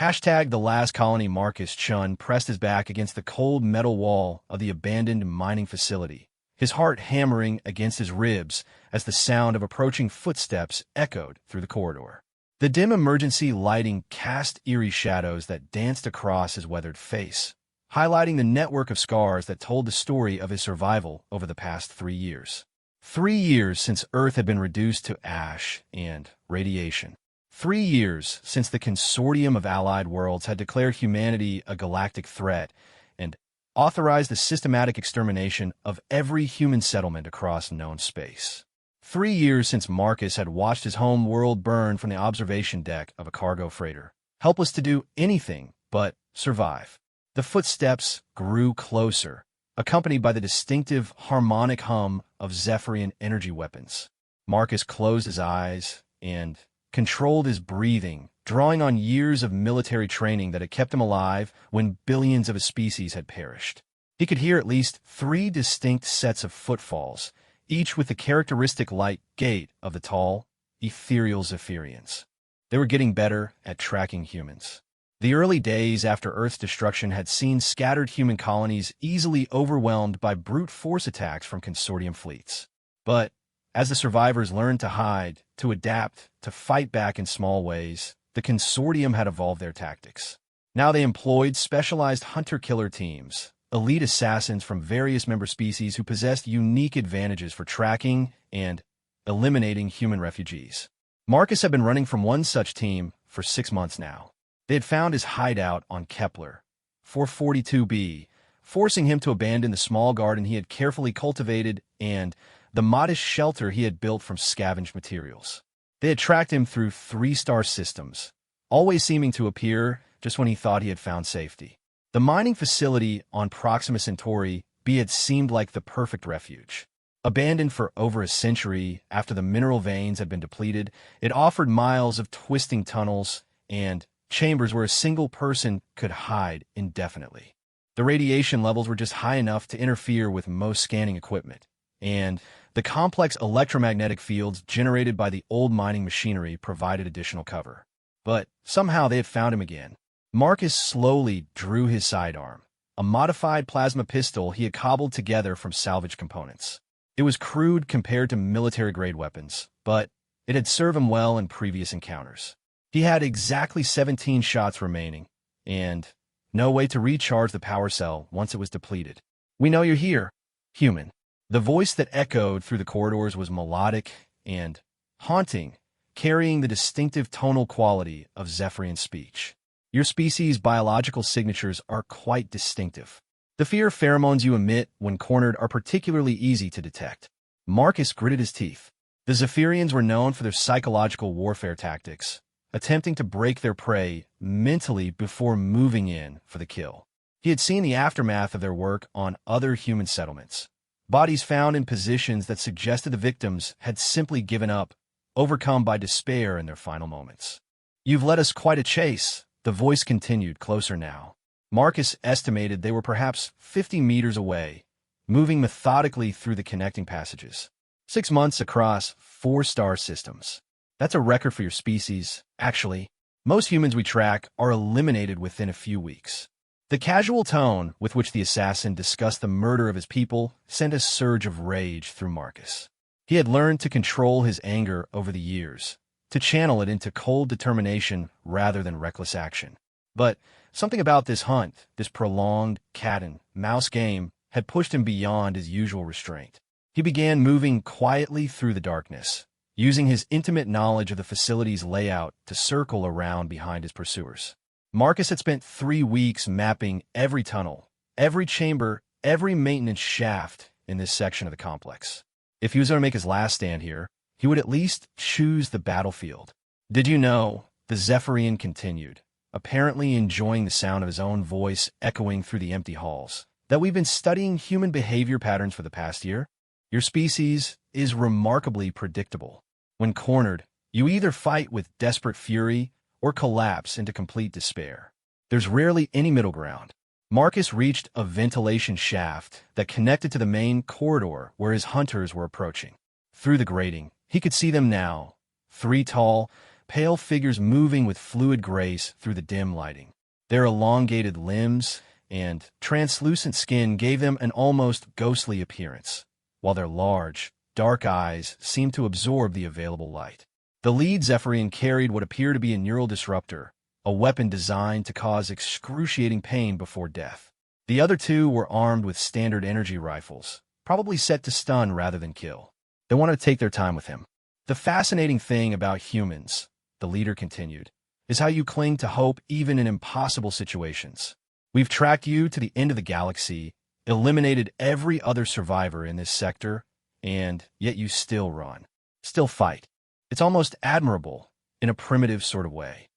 Hashtag the last colony. Marcus Chun pressed his back against the cold metal wall of the abandoned mining facility, his heart hammering against his ribs as the sound of approaching footsteps echoed through the corridor. The dim emergency lighting cast eerie shadows that danced across his weathered face, highlighting the network of scars that told the story of his survival over the past 3 years. 3 years since Earth had been reduced to ash and radiation. 3 years since the consortium of allied worlds had declared humanity a galactic threat and authorized the systematic extermination of every human settlement across known space. 3 years since Marcus had watched his home world burn from the observation deck of a cargo freighter, helpless to do anything but survive. The footsteps grew closer, accompanied by the distinctive harmonic hum of Zephyrian energy weapons. Marcus closed his eyes and controlled his breathing, drawing on years of military training that had kept him alive when billions of his species had perished. He could hear at least 3 distinct sets of footfalls, each with the characteristic light gait of the tall, ethereal Zephyrians. They were getting better at tracking humans. The early days after Earth's destruction had seen scattered human colonies easily overwhelmed by brute force attacks from consortium fleets. But as the survivors learned to hide, to adapt, to fight back in small ways, the consortium had evolved their tactics. Now they employed specialized hunter-killer teams, elite assassins from various member species who possessed unique advantages for tracking and eliminating human refugees. Marcus had been running from one such team for 6 months now. They had found his hideout on Kepler 442b, forcing him to abandon the small garden he had carefully cultivated and the modest shelter he had built from scavenged materials. They had tracked him through 3-star systems, always seeming to appear just when he thought he had found safety. The mining facility on Proxima Centauri B had seemed like the perfect refuge. Abandoned for over a century after the mineral veins had been depleted, it offered miles of twisting tunnels and chambers where a single person could hide indefinitely. The radiation levels were just high enough to interfere with most scanning equipment, and the complex electromagnetic fields generated by the old mining machinery provided additional cover. But somehow they had found him again. Marcus slowly drew his sidearm, a modified plasma pistol he had cobbled together from salvaged components. It was crude compared to military-grade weapons, but it had served him well in previous encounters. He had exactly 17 shots remaining, and no way to recharge the power cell once it was depleted. "We know you're here, human." The voice that echoed through the corridors was melodic and haunting, carrying the distinctive tonal quality of Zephyrian speech. "Your species' biological signatures are quite distinctive. The fear pheromones you emit when cornered are particularly easy to detect." Marcus gritted his teeth. The Zephyrians were known for their psychological warfare tactics, attempting to break their prey mentally before moving in for the kill. He had seen the aftermath of their work on other human settlements. Bodies found in positions that suggested the victims had simply given up, overcome by despair in their final moments. "You've led us quite a chase," the voice continued, closer now. Marcus estimated they were perhaps 50 meters away, moving methodically through the connecting passages. 6 months across 4-star systems. That's a record for your species, actually. Most humans we track are eliminated within a few weeks. The casual tone with which the assassin discussed the murder of his people sent a surge of rage through Marcus. He had learned to control his anger over the years, to channel it into cold determination rather than reckless action. But something about this hunt, this prolonged cat-and-mouse game, had pushed him beyond his usual restraint. He began moving quietly through the darkness, using his intimate knowledge of the facility's layout to circle around behind his pursuers. Marcus had spent 3 weeks mapping every tunnel, every chamber, every maintenance shaft in this section of the complex. If he was going to make his last stand here, he would at least choose the battlefield. "Did you know," the Zephyrian continued, apparently enjoying the sound of his own voice echoing through the empty halls, "that we've been studying human behavior patterns for the past year? Your species is remarkably predictable. When cornered, you either fight with desperate fury or collapse into complete despair. There's rarely any middle ground." Marcus reached a ventilation shaft that connected to the main corridor where his hunters were approaching. Through the grating, he could see them now, 3 tall, pale figures moving with fluid grace through the dim lighting. Their elongated limbs and translucent skin gave them an almost ghostly appearance, while their large, dark eyes seemed to absorb the available light. The lead Zephyrian carried what appeared to be a neural disruptor, a weapon designed to cause excruciating pain before death. The other two were armed with standard energy rifles, probably set to stun rather than kill. They wanted to take their time with him. The fascinating thing about humans, the leader continued, is how you cling to hope even in impossible situations. We've tracked you to the end of the galaxy, eliminated every other survivor in this sector, and yet you still run, still fight. It's almost admirable, in a primitive sort of way.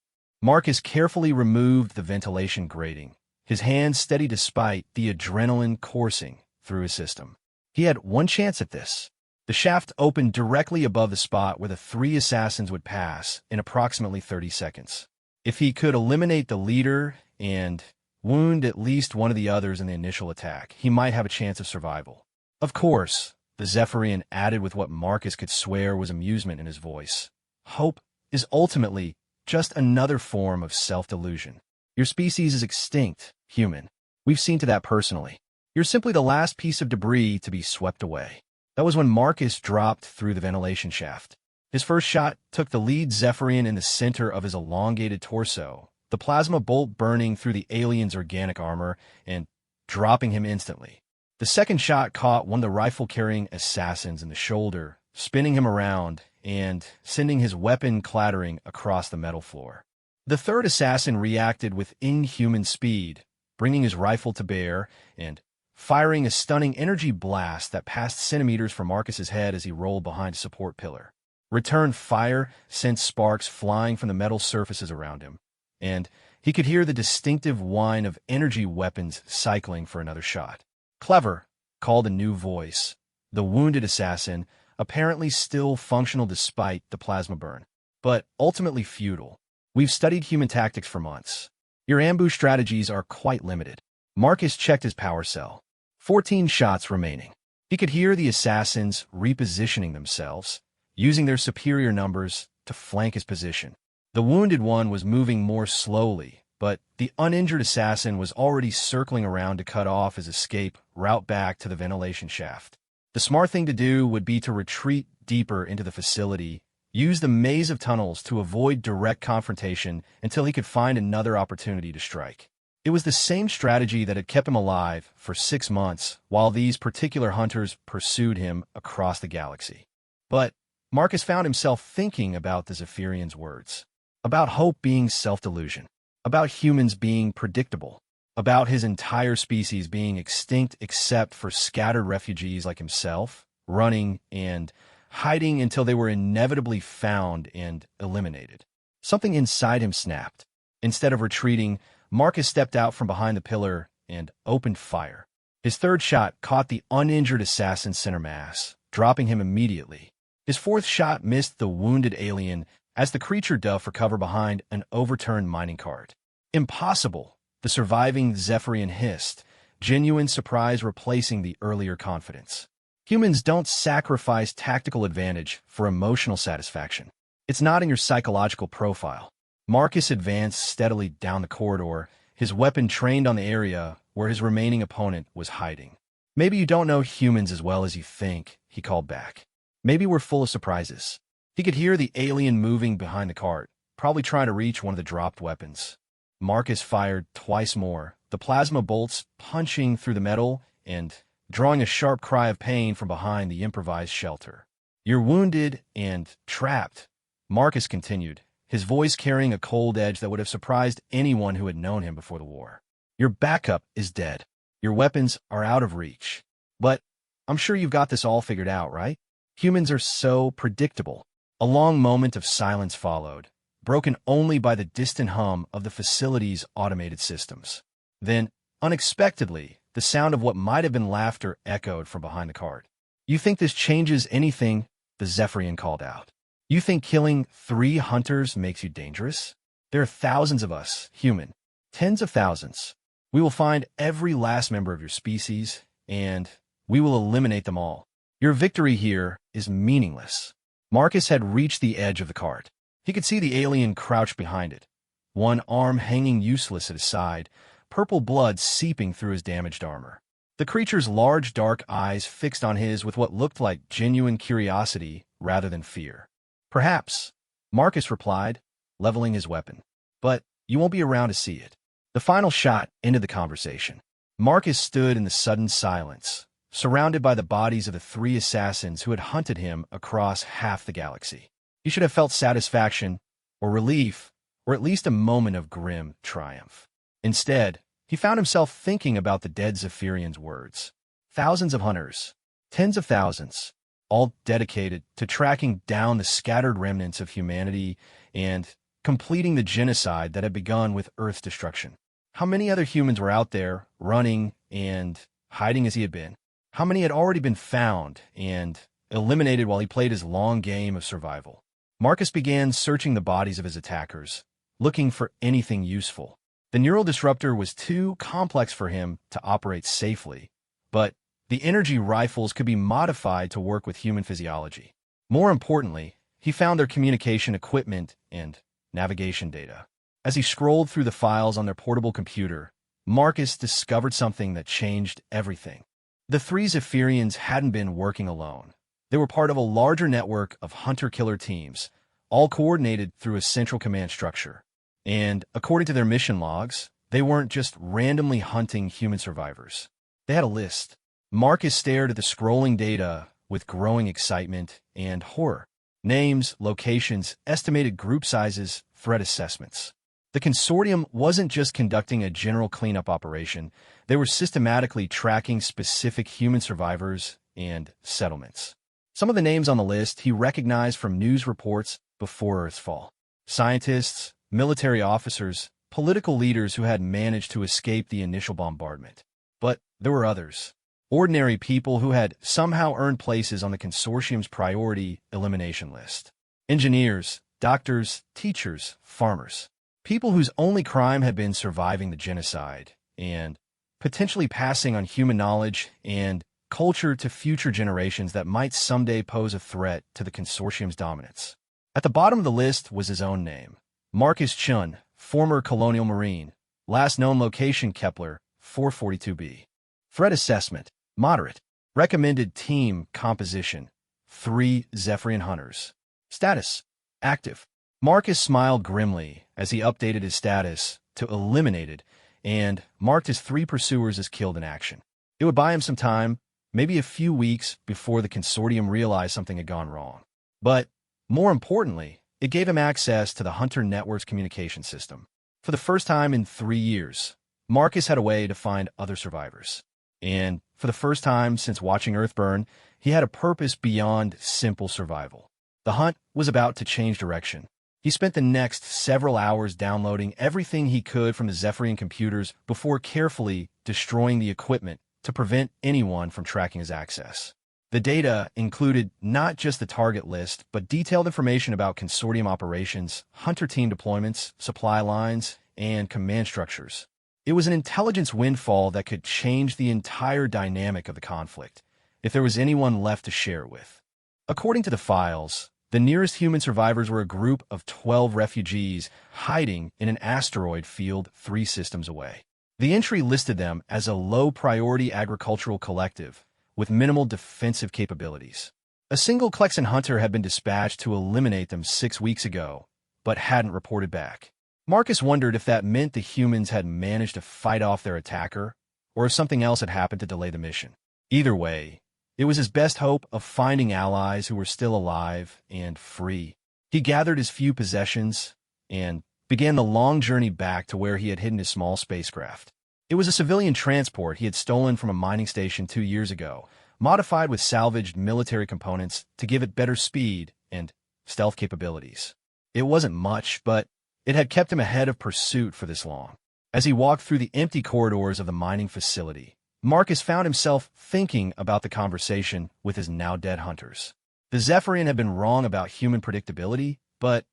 Marcus carefully removed the ventilation grating, his hands steady despite the adrenaline coursing through his system. He had one chance at this. The shaft opened directly above the spot where the three assassins would pass in approximately 30 seconds. If he could eliminate the leader and wound at least one of the others in the initial attack, he might have a chance of survival. Of course, the Zephyrian added with what Marcus could swear was amusement in his voice. Hope is ultimately just another form of self-delusion. Your species is extinct, human. We've seen to that personally. You're simply the last piece of debris to be swept away. That was when Marcus dropped through the ventilation shaft. His first shot took the lead Zephyrian in the center of his elongated torso, the plasma bolt burning through the alien's organic armor and dropping him instantly. The second shot caught one of the rifle-carrying assassins in the shoulder, spinning him around and sending his weapon clattering across the metal floor. The third assassin reacted with inhuman speed, bringing his rifle to bear and firing a stunning energy blast that passed centimeters from Marcus's head as he rolled behind a support pillar. Return fire sent sparks flying from the metal surfaces around him, and he could hear the distinctive whine of energy weapons cycling for another shot. Clever, called a new voice. The wounded assassin, apparently still functional despite the plasma burn, but ultimately futile. We've studied human tactics for months. Your ambush strategies are quite limited. Marcus checked his power cell. 14 shots remaining. He could hear the assassins repositioning themselves, using their superior numbers to flank his position. The wounded one was moving more slowly, but the uninjured assassin was already circling around to cut off his escape route back to the ventilation shaft. The smart thing to do would be to retreat deeper into the facility, use the maze of tunnels to avoid direct confrontation until he could find another opportunity to strike. It was the same strategy that had kept him alive for 6 months while these particular hunters pursued him across the galaxy. But Marcus found himself thinking about the Zephyrian's words, about hope being self-delusion, about humans being predictable, about his entire species being extinct except for scattered refugees like himself, running and hiding until they were inevitably found and eliminated. Something inside him snapped. Instead of retreating, Marcus stepped out from behind the pillar and opened fire. His third shot caught the uninjured assassin's center mass, dropping him immediately. His fourth shot missed the wounded alien as the creature dove for cover behind an overturned mining cart. Impossible, the surviving Zephyrian hissed, genuine surprise replacing the earlier confidence. Humans don't sacrifice tactical advantage for emotional satisfaction. It's not in your psychological profile. Marcus advanced steadily down the corridor, his weapon trained on the area where his remaining opponent was hiding. Maybe you don't know humans as well as you think, he called back. Maybe we're full of surprises. He could hear the alien moving behind the cart, probably trying to reach one of the dropped weapons. Marcus fired twice more, the plasma bolts punching through the metal and drawing a sharp cry of pain from behind the improvised shelter. You're wounded and trapped, Marcus continued, his voice carrying a cold edge that would have surprised anyone who had known him before the war. Your backup is dead. Your weapons are out of reach. But I'm sure you've got this all figured out, right? Humans are so predictable. A long moment of silence followed, broken only by the distant hum of the facility's automated systems. Then, unexpectedly, the sound of what might have been laughter echoed from behind the cart. You think this changes anything? The Zephyrian called out. You think killing 3 hunters makes you dangerous? There are thousands of us, human. Tens of thousands. We will find every last member of your species, and we will eliminate them all. Your victory here is meaningless. Marcus had reached the edge of the cart. He could see the alien crouched behind it, one arm hanging useless at his side, purple blood seeping through his damaged armor. The creature's large dark eyes fixed on his with what looked like genuine curiosity rather than fear. "Perhaps," Marcus replied, leveling his weapon. "But you won't be around to see it." The final shot ended the conversation. Marcus stood in the sudden silence, surrounded by the bodies of the 3 assassins who had hunted him across half the galaxy. He should have felt satisfaction, or relief, or at least a moment of grim triumph. Instead, he found himself thinking about the dead Zephyrian's words. Thousands of hunters, tens of thousands, all dedicated to tracking down the scattered remnants of humanity and completing the genocide that had begun with Earth's destruction. How many other humans were out there, running and hiding as he had been? How many had already been found and eliminated while he played his long game of survival? Marcus began searching the bodies of his attackers, looking for anything useful. The neural disruptor was too complex for him to operate safely, but the energy rifles could be modified to work with human physiology. More importantly, he found their communication equipment and navigation data. As he scrolled through the files on their portable computer, Marcus discovered something that changed everything. The 3 Zephyrians hadn't been working alone. They were part of a larger network of hunter-killer teams, all coordinated through a central command structure. And according to their mission logs, they weren't just randomly hunting human survivors. They had a list. Marcus stared at the scrolling data with growing excitement and horror. Names, locations, estimated group sizes, threat assessments. The consortium wasn't just conducting a general cleanup operation, they were systematically tracking specific human survivors and settlements. Some of the names on the list he recognized from news reports before Earth's fall. Scientists, military officers, political leaders who had managed to escape the initial bombardment. But there were others. Ordinary people who had somehow earned places on the consortium's priority elimination list. Engineers, doctors, teachers, farmers. People whose only crime had been surviving the genocide and potentially passing on human knowledge and culture to future generations that might someday pose a threat to the consortium's dominance. At the bottom of the list was his own name. Marcus Chun, former colonial marine. Last known location Kepler, 442b. Threat assessment, moderate. Recommended team composition, 3 Zephyrian hunters. Status, active. Marcus smiled grimly as he updated his status to eliminated and marked his 3 pursuers as killed in action. It would buy him some time, maybe a few weeks before the consortium realized something had gone wrong. But more importantly, it gave him access to the Hunter Network's communication system. For the first time in 3 years, Marcus had a way to find other survivors. And for the first time since watching Earth burn, he had a purpose beyond simple survival. The hunt was about to change direction. He spent the next several hours downloading everything he could from the Zephyrian computers before carefully destroying the equipment to prevent anyone from tracking his access. The data included not just the target list, but detailed information about consortium operations, hunter team deployments, supply lines, and command structures. It was an intelligence windfall that could change the entire dynamic of the conflict, if there was anyone left to share it with. According to the files, the nearest human survivors were a group of 12 refugees hiding in an asteroid field 3 systems away. The entry listed them as a low-priority agricultural collective with minimal defensive capabilities. A single Klexan hunter had been dispatched to eliminate them 6 weeks ago, but hadn't reported back. Marcus wondered if that meant the humans had managed to fight off their attacker, or if something else had happened to delay the mission. Either way, it was his best hope of finding allies who were still alive and free. He gathered his few possessions and began the long journey back to where he had hidden his small spacecraft. It was a civilian transport he had stolen from a mining station 2 years ago, modified with salvaged military components to give it better speed and stealth capabilities. It wasn't much, but it had kept him ahead of pursuit for this long. As he walked through the empty corridors of the mining facility, Marcus found himself thinking about the conversation with his now-dead hunters. The Zephyrian had been wrong about human predictability, but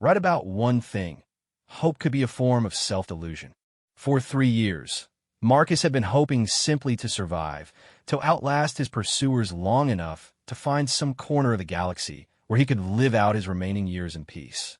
right about one thing: hope could be a form of self-delusion. For 3 years, Marcus had been hoping simply to survive, to outlast his pursuers long enough to find some corner of the galaxy where he could live out his remaining years in peace.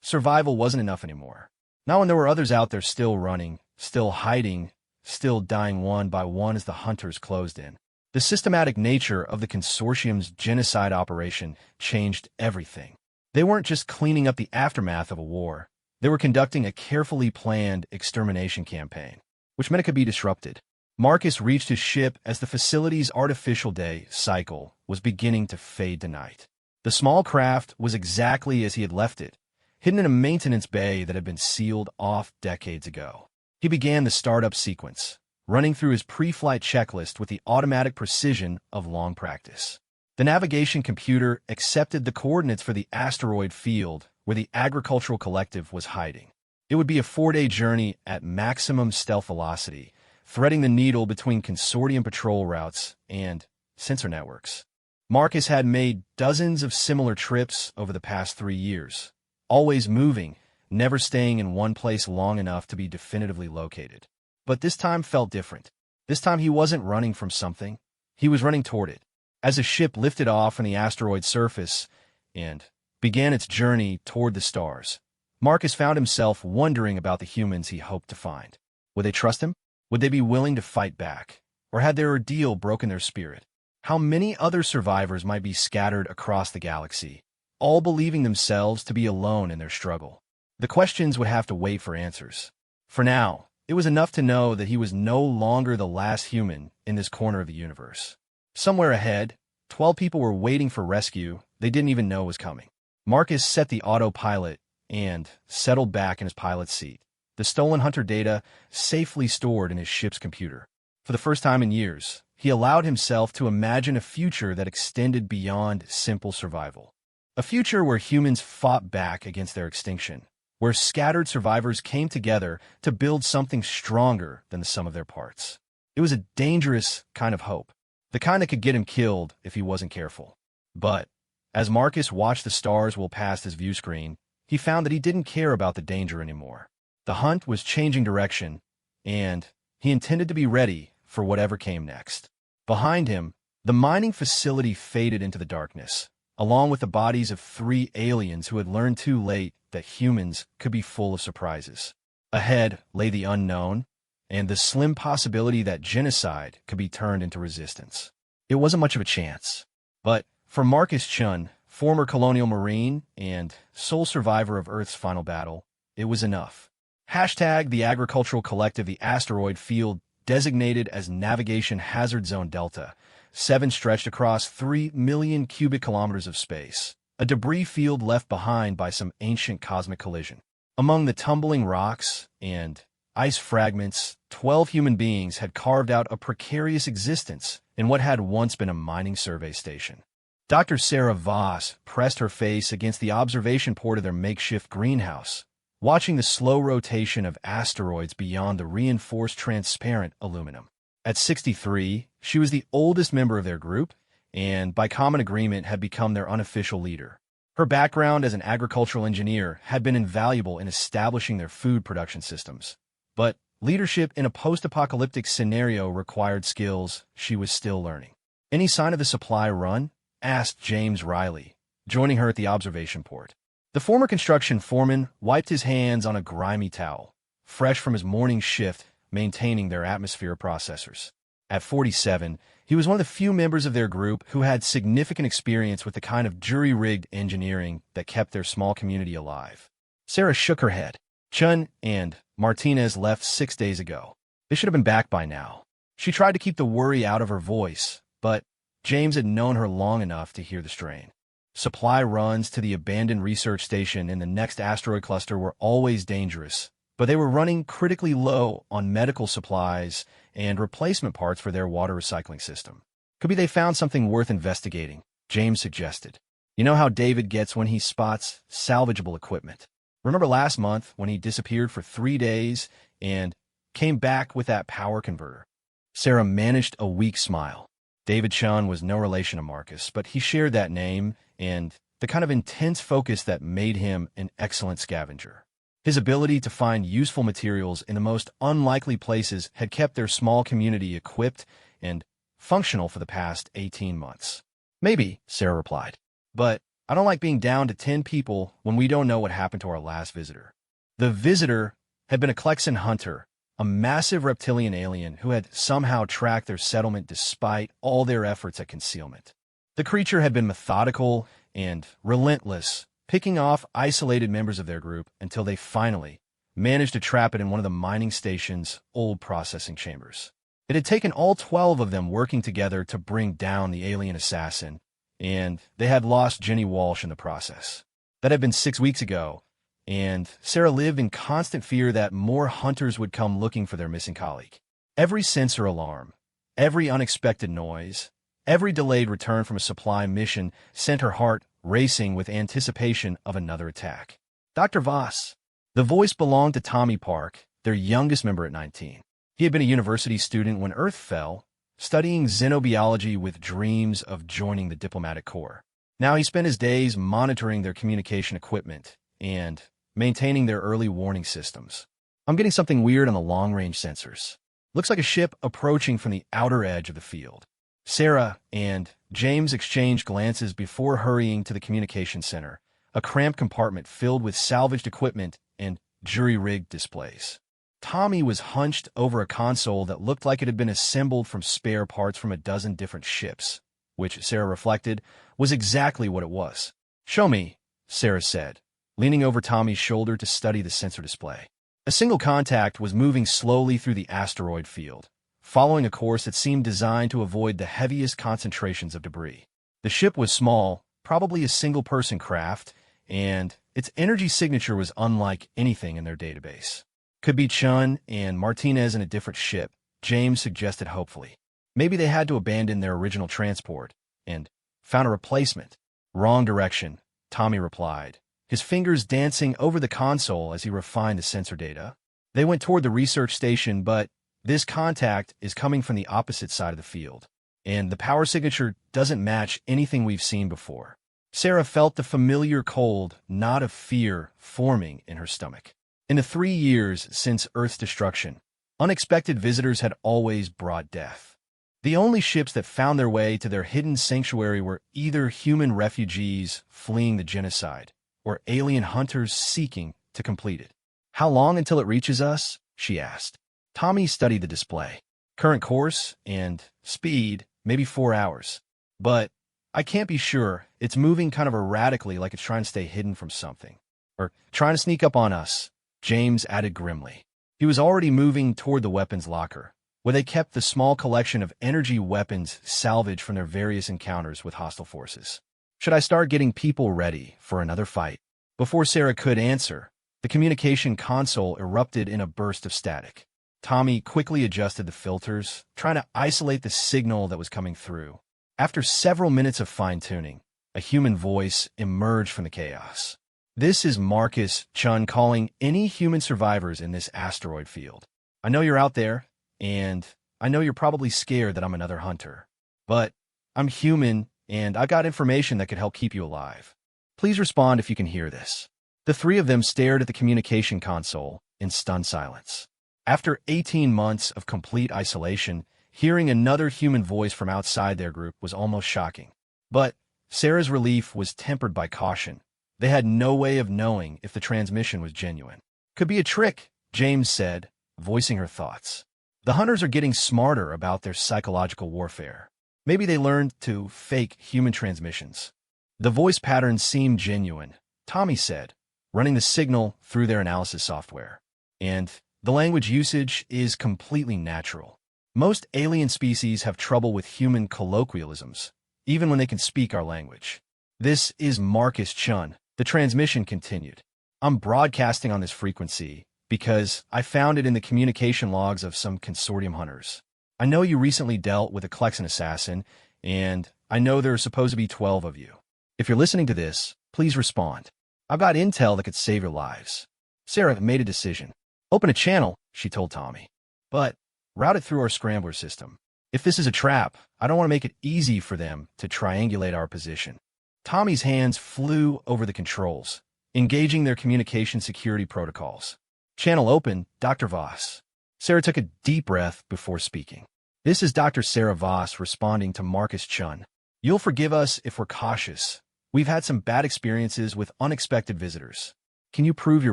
survival wasn't enough anymore. Not when there were others out there still running, still hiding, still dying one by one as the hunters closed in. The systematic nature of the consortium's genocide operation changed everything. They weren't just cleaning up the aftermath of a war. They were conducting a carefully planned extermination campaign, which meant it could be disrupted. Marcus reached his ship as the facility's artificial day cycle was beginning to fade to night. The small craft was exactly as he had left it, hidden in a maintenance bay that had been sealed off decades ago. He began the startup sequence, running through his pre-flight checklist with the automatic precision of long practice. The navigation computer accepted the coordinates for the asteroid field where the agricultural collective was hiding. It would be a 4-day journey at maximum stealth velocity, threading the needle between consortium patrol routes and sensor networks. Marcus had made dozens of similar trips over the past 3 years, always moving, never staying in one place long enough to be definitively located. But this time felt different. This time he wasn't running from something. He was running toward it. As the ship lifted off from the asteroid's surface and began its journey toward the stars, Marcus found himself wondering about the humans he hoped to find. Would they trust him? Would they be willing to fight back? Or had their ordeal broken their spirit? How many other survivors might be scattered across the galaxy, all believing themselves to be alone in their struggle? The questions would have to wait for answers. For now, it was enough to know that he was no longer the last human in this corner of the universe. Somewhere ahead, 12 people were waiting for rescue they didn't even know was coming. Marcus set the autopilot and settled back in his pilot's seat, the stolen hunter data safely stored in his ship's computer. For the first time in years, he allowed himself to imagine a future that extended beyond simple survival. A future where humans fought back against their extinction, where scattered survivors came together to build something stronger than the sum of their parts. It was a dangerous kind of hope, the kind that could get him killed if he wasn't careful. But as Marcus watched the stars roll past his view screen, he found that he didn't care about the danger anymore. The hunt was changing direction, and he intended to be ready for whatever came next. Behind him, the mining facility faded into the darkness, along with the bodies of 3 aliens who had learned too late that humans could be full of surprises. Ahead lay the unknown, and the slim possibility that genocide could be turned into resistance. It wasn't much of a chance. But for Marcus Chun, former colonial marine and sole survivor of Earth's final battle, it was enough. Hashtag the agricultural collective, the asteroid field designated as Navigation Hazard Zone Delta 7 stretched across 3 million cubic kilometers of space, a debris field left behind by some ancient cosmic collision. Among the tumbling rocks and ice fragments, 12 human beings had carved out a precarious existence in what had once been a mining survey station. Dr. Sarah Voss pressed her face against the observation port of their makeshift greenhouse, watching the slow rotation of asteroids beyond the reinforced transparent aluminum. At 63, she was the oldest member of their group, and by common agreement had become their unofficial leader. Her background as an agricultural engineer had been invaluable in establishing their food production systems. But leadership in a post-apocalyptic scenario required skills she was still learning. "Any sign of the supply run?" asked James Riley, joining her at the observation port. The former construction foreman wiped his hands on a grimy towel, fresh from his morning shift maintaining their atmosphere processors. At 47, he was one of the few members of their group who had significant experience with the kind of jury-rigged engineering that kept their small community alive. Sarah shook her head. Chun and Martinez left 6 days ago. They should have been back by now. She tried to keep the worry out of her voice, but James had known her long enough to hear the strain. Supply runs to the abandoned research station in the next asteroid cluster were always dangerous, but they were running critically low on medical supplies and replacement parts for their water recycling system. Could be they found something worth investigating, James suggested. You know how David gets when he spots salvageable equipment. Remember last month when he disappeared for 3 days and came back with that power converter? Sarah managed a weak smile. David Chun was no relation to Marcus, but he shared that name and the kind of intense focus that made him an excellent scavenger. His ability to find useful materials in the most unlikely places had kept their small community equipped and functional for the past 18 months. Maybe, Sarah replied. But I don't like being down to 10 people when we don't know what happened to our last visitor. The visitor had been a Klexan hunter, a massive reptilian alien who had somehow tracked their settlement despite all their efforts at concealment. The creature had been methodical and relentless, picking off isolated members of their group until they finally managed to trap it in one of the mining station's old processing chambers. It had taken all 12 of them working together to bring down the alien assassin, and they had lost Jenny Walsh in the process. That had been 6 weeks ago, and Sarah lived in constant fear that more hunters would come looking for their missing colleague. Every sensor alarm, every unexpected noise, every delayed return from a supply mission sent her heart racing with anticipation of another attack. Dr. Voss. The voice belonged to Tommy Park, their youngest member at 19. He had been a university student when Earth fell, studying xenobiology with dreams of joining the diplomatic corps. Now he spent his days monitoring their communication equipment and maintaining their early warning systems. I'm getting something weird on the long-range sensors. Looks like a ship approaching from the outer edge of the field. Sarah and James exchanged glances before hurrying to the communication center, a cramped compartment filled with salvaged equipment and jury-rigged displays. Tommy was hunched over a console that looked like it had been assembled from spare parts from a dozen different ships, which, Sarah reflected, was exactly what it was. "Show me," Sarah said, leaning over Tommy's shoulder to study the sensor display. A single contact was moving slowly through the asteroid field, following a course that seemed designed to avoid the heaviest concentrations of debris. The ship was small, probably a single-person craft, and its energy signature was unlike anything in their database. Could be Chun and Martinez in a different ship, James suggested hopefully. Maybe they had to abandon their original transport and found a replacement. "Wrong direction," Tommy replied, his fingers dancing over the console as he refined the sensor data. "They went toward the research station, but this contact is coming from the opposite side of the field, and the power signature doesn't match anything we've seen before." Sarah felt the familiar cold knot of fear forming in her stomach. In the 3 years since Earth's destruction, unexpected visitors had always brought death. The only ships that found their way to their hidden sanctuary were either human refugees fleeing the genocide or alien hunters seeking to complete it. "How long until it reaches us?" she asked. Tommy studied the display. "Current course and speed, maybe 4 hours. But I can't be sure. It's moving kind of erratically, like it's trying to stay hidden from something. Or trying to sneak up on us," James added grimly. He was already moving toward the weapons locker, where they kept the small collection of energy weapons salvaged from their various encounters with hostile forces. "Should I start getting people ready for another fight?" Before Sarah could answer, the communication console erupted in a burst of static. Tommy quickly adjusted the filters, trying to isolate the signal that was coming through. After several minutes of fine-tuning, a human voice emerged from the chaos. "This is Marcus Chun calling any human survivors in this asteroid field. I know you're out there, and I know you're probably scared that I'm another hunter. But I'm human, and I got information that could help keep you alive. Please respond if you can hear this." The three of them stared at the communication console in stunned silence. After 18 months of complete isolation, hearing another human voice from outside their group was almost shocking. But Sarah's relief was tempered by caution. They had no way of knowing if the transmission was genuine. "Could be a trick," James said, voicing her thoughts. "The hunters are getting smarter about their psychological warfare. Maybe they learned to fake human transmissions." The voice patterns seemed genuine, Tommy said, running the signal through their analysis software. "And the language usage is completely natural. Most alien species have trouble with human colloquialisms, even when they can speak our language." "This is Marcus Chun," the transmission continued. "I'm broadcasting on this frequency because I found it in the communication logs of some consortium hunters. I know you recently dealt with a Klexan assassin, and I know there are supposed to be 12 of you. If you're listening to this, please respond. I've got intel that could save your lives." Sarah made a decision. "Open a channel," she told Tommy, "but route it through our scrambler system. If this is a trap, I don't want to make it easy for them to triangulate our position." Tommy's hands flew over the controls, engaging their communication security protocols. "Channel open, Dr. Voss." Sarah took a deep breath before speaking. "This is Dr. Sarah Voss responding to Marcus Chun. You'll forgive us if we're cautious. We've had some bad experiences with unexpected visitors. Can you prove you're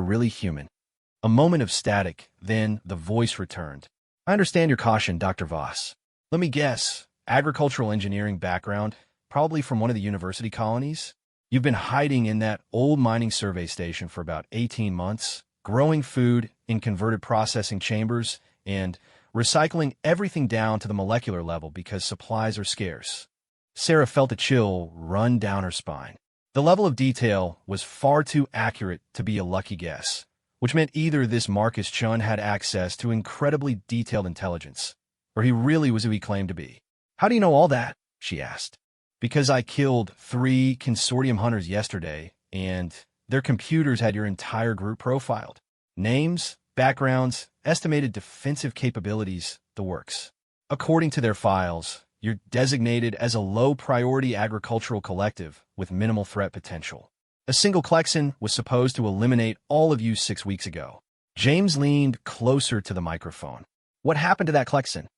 really human?" A moment of static, then the voice returned. "I understand your caution, Dr. Voss. Let me guess, agricultural engineering background, probably from one of the university colonies? You've been hiding in that old mining survey station for about 18 months, growing food in converted processing chambers, and recycling everything down to the molecular level because supplies are scarce." Sarah felt a chill run down her spine. The level of detail was far too accurate to be a lucky guess, which meant either this Marcus Chun had access to incredibly detailed intelligence, or he really was who he claimed to be. "How do you know all that?" she asked. "Because I killed 3 consortium hunters yesterday, and their computers had your entire group profiled. Names, backgrounds, estimated defensive capabilities, the works. According to their files, you're designated as a low-priority agricultural collective with minimal threat potential. A single Klexan was supposed to eliminate all of you 6 weeks ago." James leaned closer to the microphone. "What happened to that Klexan?"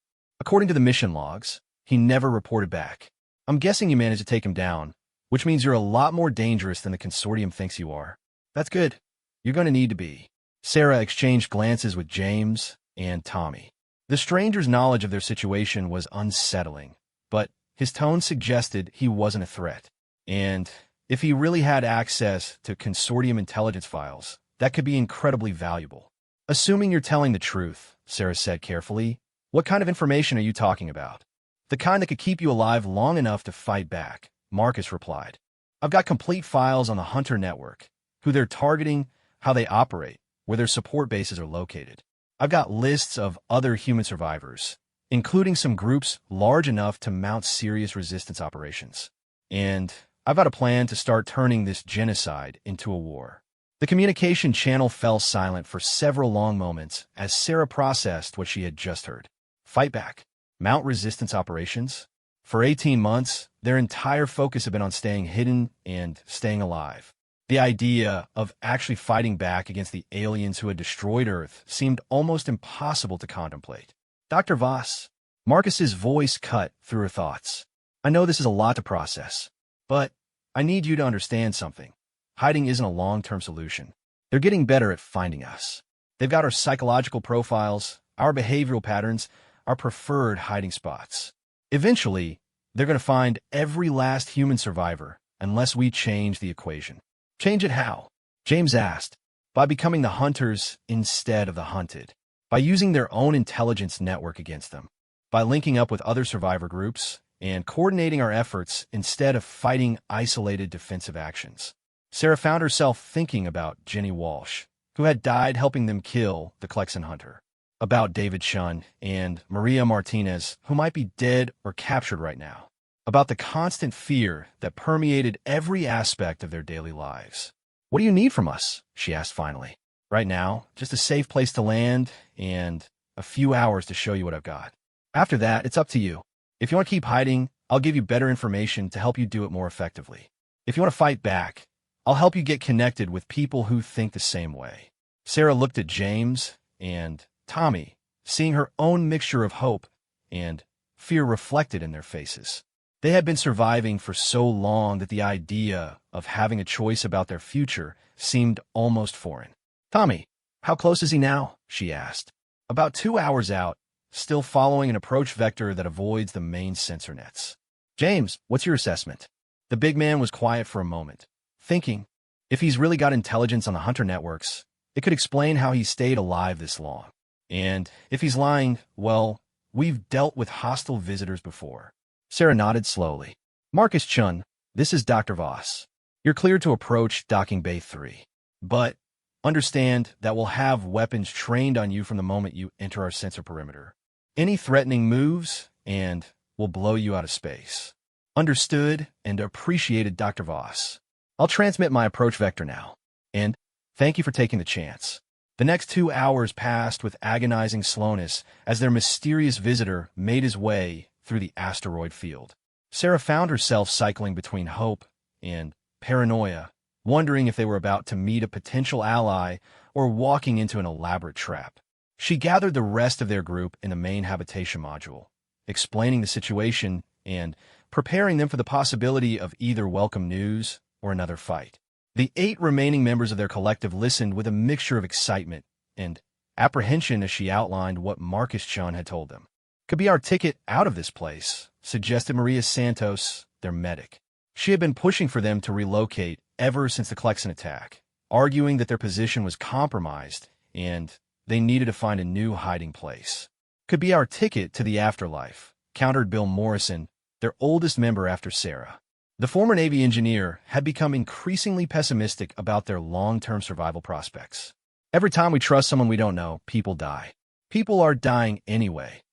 "According to the mission logs, he never reported back. I'm guessing you managed to take him down, which means you're a lot more dangerous than the consortium thinks you are." "That's good. You're going to need to be." Sarah exchanged glances with James and Tommy. The stranger's knowledge of their situation was unsettling, but his tone suggested he wasn't a threat. And if he really had access to consortium intelligence files, that could be incredibly valuable. "Assuming you're telling the truth," Sarah said carefully, "what kind of information are you talking about?" "The kind that could keep you alive long enough to fight back," Marcus replied. "I've got complete files on the Hunter Network, who they're targeting, how they operate, where their support bases are located. I've got lists of other human survivors, including some groups large enough to mount serious resistance operations. And I've got a plan to start turning this genocide into a war." The communication channel fell silent for several long moments as Sarah processed what she had just heard. Fight back? Mount resistance operations? For 18 months, their entire focus had been on staying hidden and staying alive. The idea of actually fighting back against the aliens who had destroyed Earth seemed almost impossible to contemplate. "Dr. Voss," Marcus's voice cut through her thoughts. "I know this is a lot to process, but I need you to understand something. Hiding isn't a long-term solution. They're getting better at finding us. They've got our psychological profiles, our behavioral patterns, our preferred hiding spots. Eventually, they're going to find every last human survivor unless we change the equation." "Change it how?" James asked. "By becoming the hunters instead of the hunted. By using their own intelligence network against them. By linking up with other survivor groups and coordinating our efforts instead of fighting isolated defensive actions." Sarah found herself thinking about Jenny Walsh, who had died helping them kill the Klexan hunter. About David Chun and Maria Martinez, who might be dead or captured right now. About the constant fear that permeated every aspect of their daily lives. "What do you need from us?" she asked finally. "Right now, just a safe place to land and a few hours to show you what I've got. After that, it's up to you. If you want to keep hiding, I'll give you better information to help you do it more effectively. If you want to fight back, I'll help you get connected with people who think the same way." Sarah looked at James and Tommy, seeing her own mixture of hope and fear reflected in their faces. They had been surviving for so long that the idea of having a choice about their future seemed almost foreign. "Tommy, how close is he now?" she asked. "About 2 hours out, still following an approach vector that avoids the main sensor nets." "James, what's your assessment?" The big man was quiet for a moment, thinking, if he's really got intelligence on the Hunter networks, it could explain how he stayed alive this long. And if he's lying, well, we've dealt with hostile visitors before. Sarah nodded slowly. "Marcus Chun, this is Dr. Voss. You're clear to approach docking bay 3. But understand that we'll have weapons trained on you from the moment you enter our sensor perimeter. Any threatening moves, and we'll blow you out of space." "Understood and appreciated, Dr. Voss. I'll transmit my approach vector now. And thank you for taking the chance." The next 2 hours passed with agonizing slowness as their mysterious visitor made his way through the asteroid field. Sarah found herself cycling between hope and paranoia, wondering if they were about to meet a potential ally or walking into an elaborate trap. She gathered the rest of their group in the main habitation module, explaining the situation and preparing them for the possibility of either welcome news or another fight. The 8 remaining members of their collective listened with a mixture of excitement and apprehension as she outlined what Marcus Chun had told them. "Could be our ticket out of this place," suggested Maria Santos, their medic. She had been pushing for them to relocate ever since the Klexan attack, arguing that their position was compromised and they needed to find a new hiding place. "Could be our ticket to the afterlife," countered Bill Morrison, their oldest member after Sarah. The former Navy engineer had become increasingly pessimistic about their long-term survival prospects. "Every time we trust someone we don't know, people die. People are dying anyway,"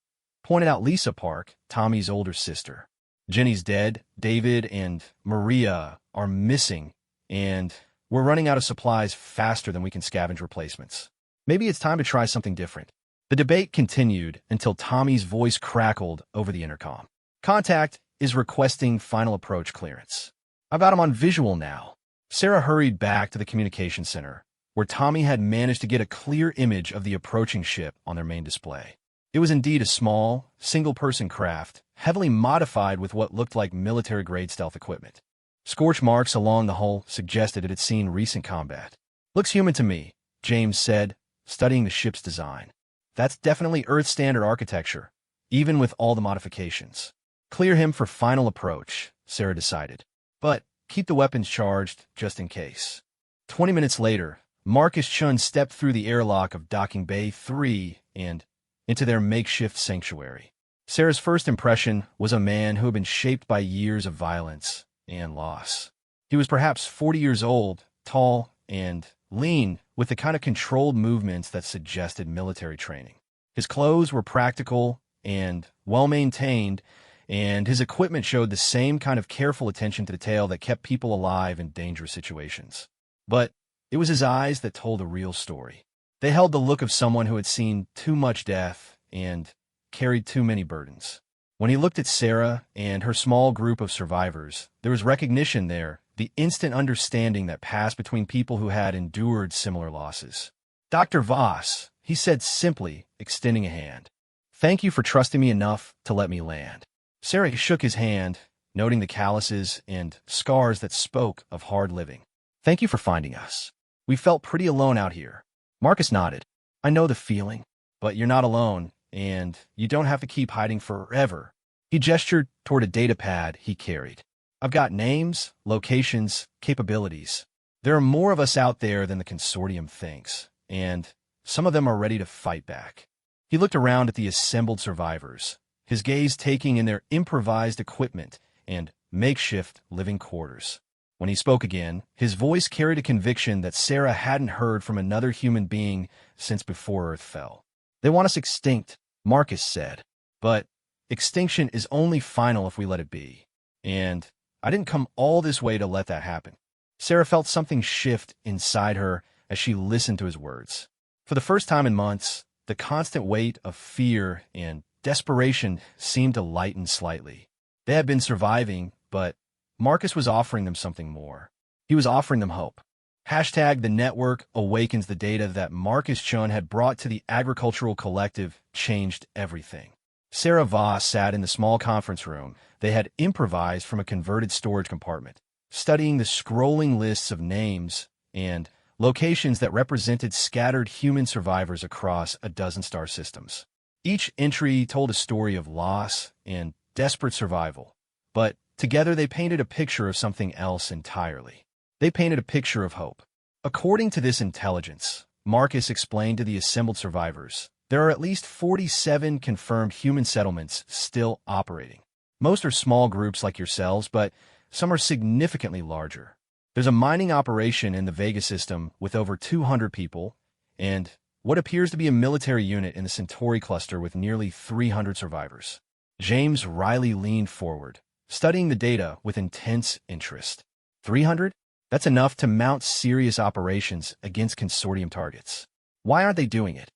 pointed out Lisa Park, Tommy's older sister. "Jenny's dead, David and Maria are missing, and we're running out of supplies faster than we can scavenge replacements. Maybe it's time to try something different." The debate continued until Tommy's voice crackled over the intercom. "Contact is requesting final approach clearance. I've got him on visual now." Sarah hurried back to the communication center, where Tommy had managed to get a clear image of the approaching ship on their main display. It was indeed a small, single-person craft, heavily modified with what looked like military-grade stealth equipment. Scorch marks along the hull suggested it had seen recent combat. "Looks human to me," James said, studying the ship's design. "That's definitely Earth-standard architecture, even with all the modifications." "Clear him for final approach," Sarah decided. "But keep the weapons charged, just in case." 20 minutes later, Marcus Chun stepped through the airlock of Docking Bay 3 and into their makeshift sanctuary. Sarah's first impression was a man who had been shaped by years of violence and loss. He was perhaps 40 years old, tall and lean, with the kind of controlled movements that suggested military training. His clothes were practical and well-maintained, and his equipment showed the same kind of careful attention to detail that kept people alive in dangerous situations. But it was his eyes that told a real story. They held the look of someone who had seen too much death and carried too many burdens. When he looked at Sarah and her small group of survivors, there was recognition there, the instant understanding that passed between people who had endured similar losses. "Dr. Voss," he said simply, extending a hand. "Thank you for trusting me enough to let me land." Sarah shook his hand, noting the calluses and scars that spoke of hard living. "Thank you for finding us. We felt pretty alone out here." Marcus nodded. "I know the feeling, but you're not alone, and you don't have to keep hiding forever." He gestured toward a data pad he carried. "I've got names, locations, capabilities. There are more of us out there than the consortium thinks, and some of them are ready to fight back." He looked around at the assembled survivors, his gaze taking in their improvised equipment and makeshift living quarters. When he spoke again, his voice carried a conviction that Sarah hadn't heard from another human being since before Earth fell. "They want us extinct," Marcus said, "but extinction is only final if we let it be. And I didn't come all this way to let that happen." Sarah felt something shift inside her as she listened to his words. For the first time in months, the constant weight of fear and desperation seemed to lighten slightly. They had been surviving, but Marcus was offering them something more. He was offering them hope. #The network awakens the data that Marcus Chun had brought to the agricultural collective changed everything. Sarah Voss sat in the small conference room they had improvised from a converted storage compartment, studying the scrolling lists of names and locations that represented scattered human survivors across a dozen star systems. Each entry told a story of loss and desperate survival, but together they painted a picture of something else entirely. They painted a picture of hope. According to this intelligence, Marcus explained to the assembled survivors, there are at least 47 confirmed human settlements still operating. Most are small groups like yourselves, but some are significantly larger. There's a mining operation in the Vega system with over 200 people, and what appears to be a military unit in the Centauri cluster with nearly 300 survivors. James Riley leaned forward, studying the data with intense interest. 300? That's enough to mount serious operations against consortium targets. Why aren't they doing it?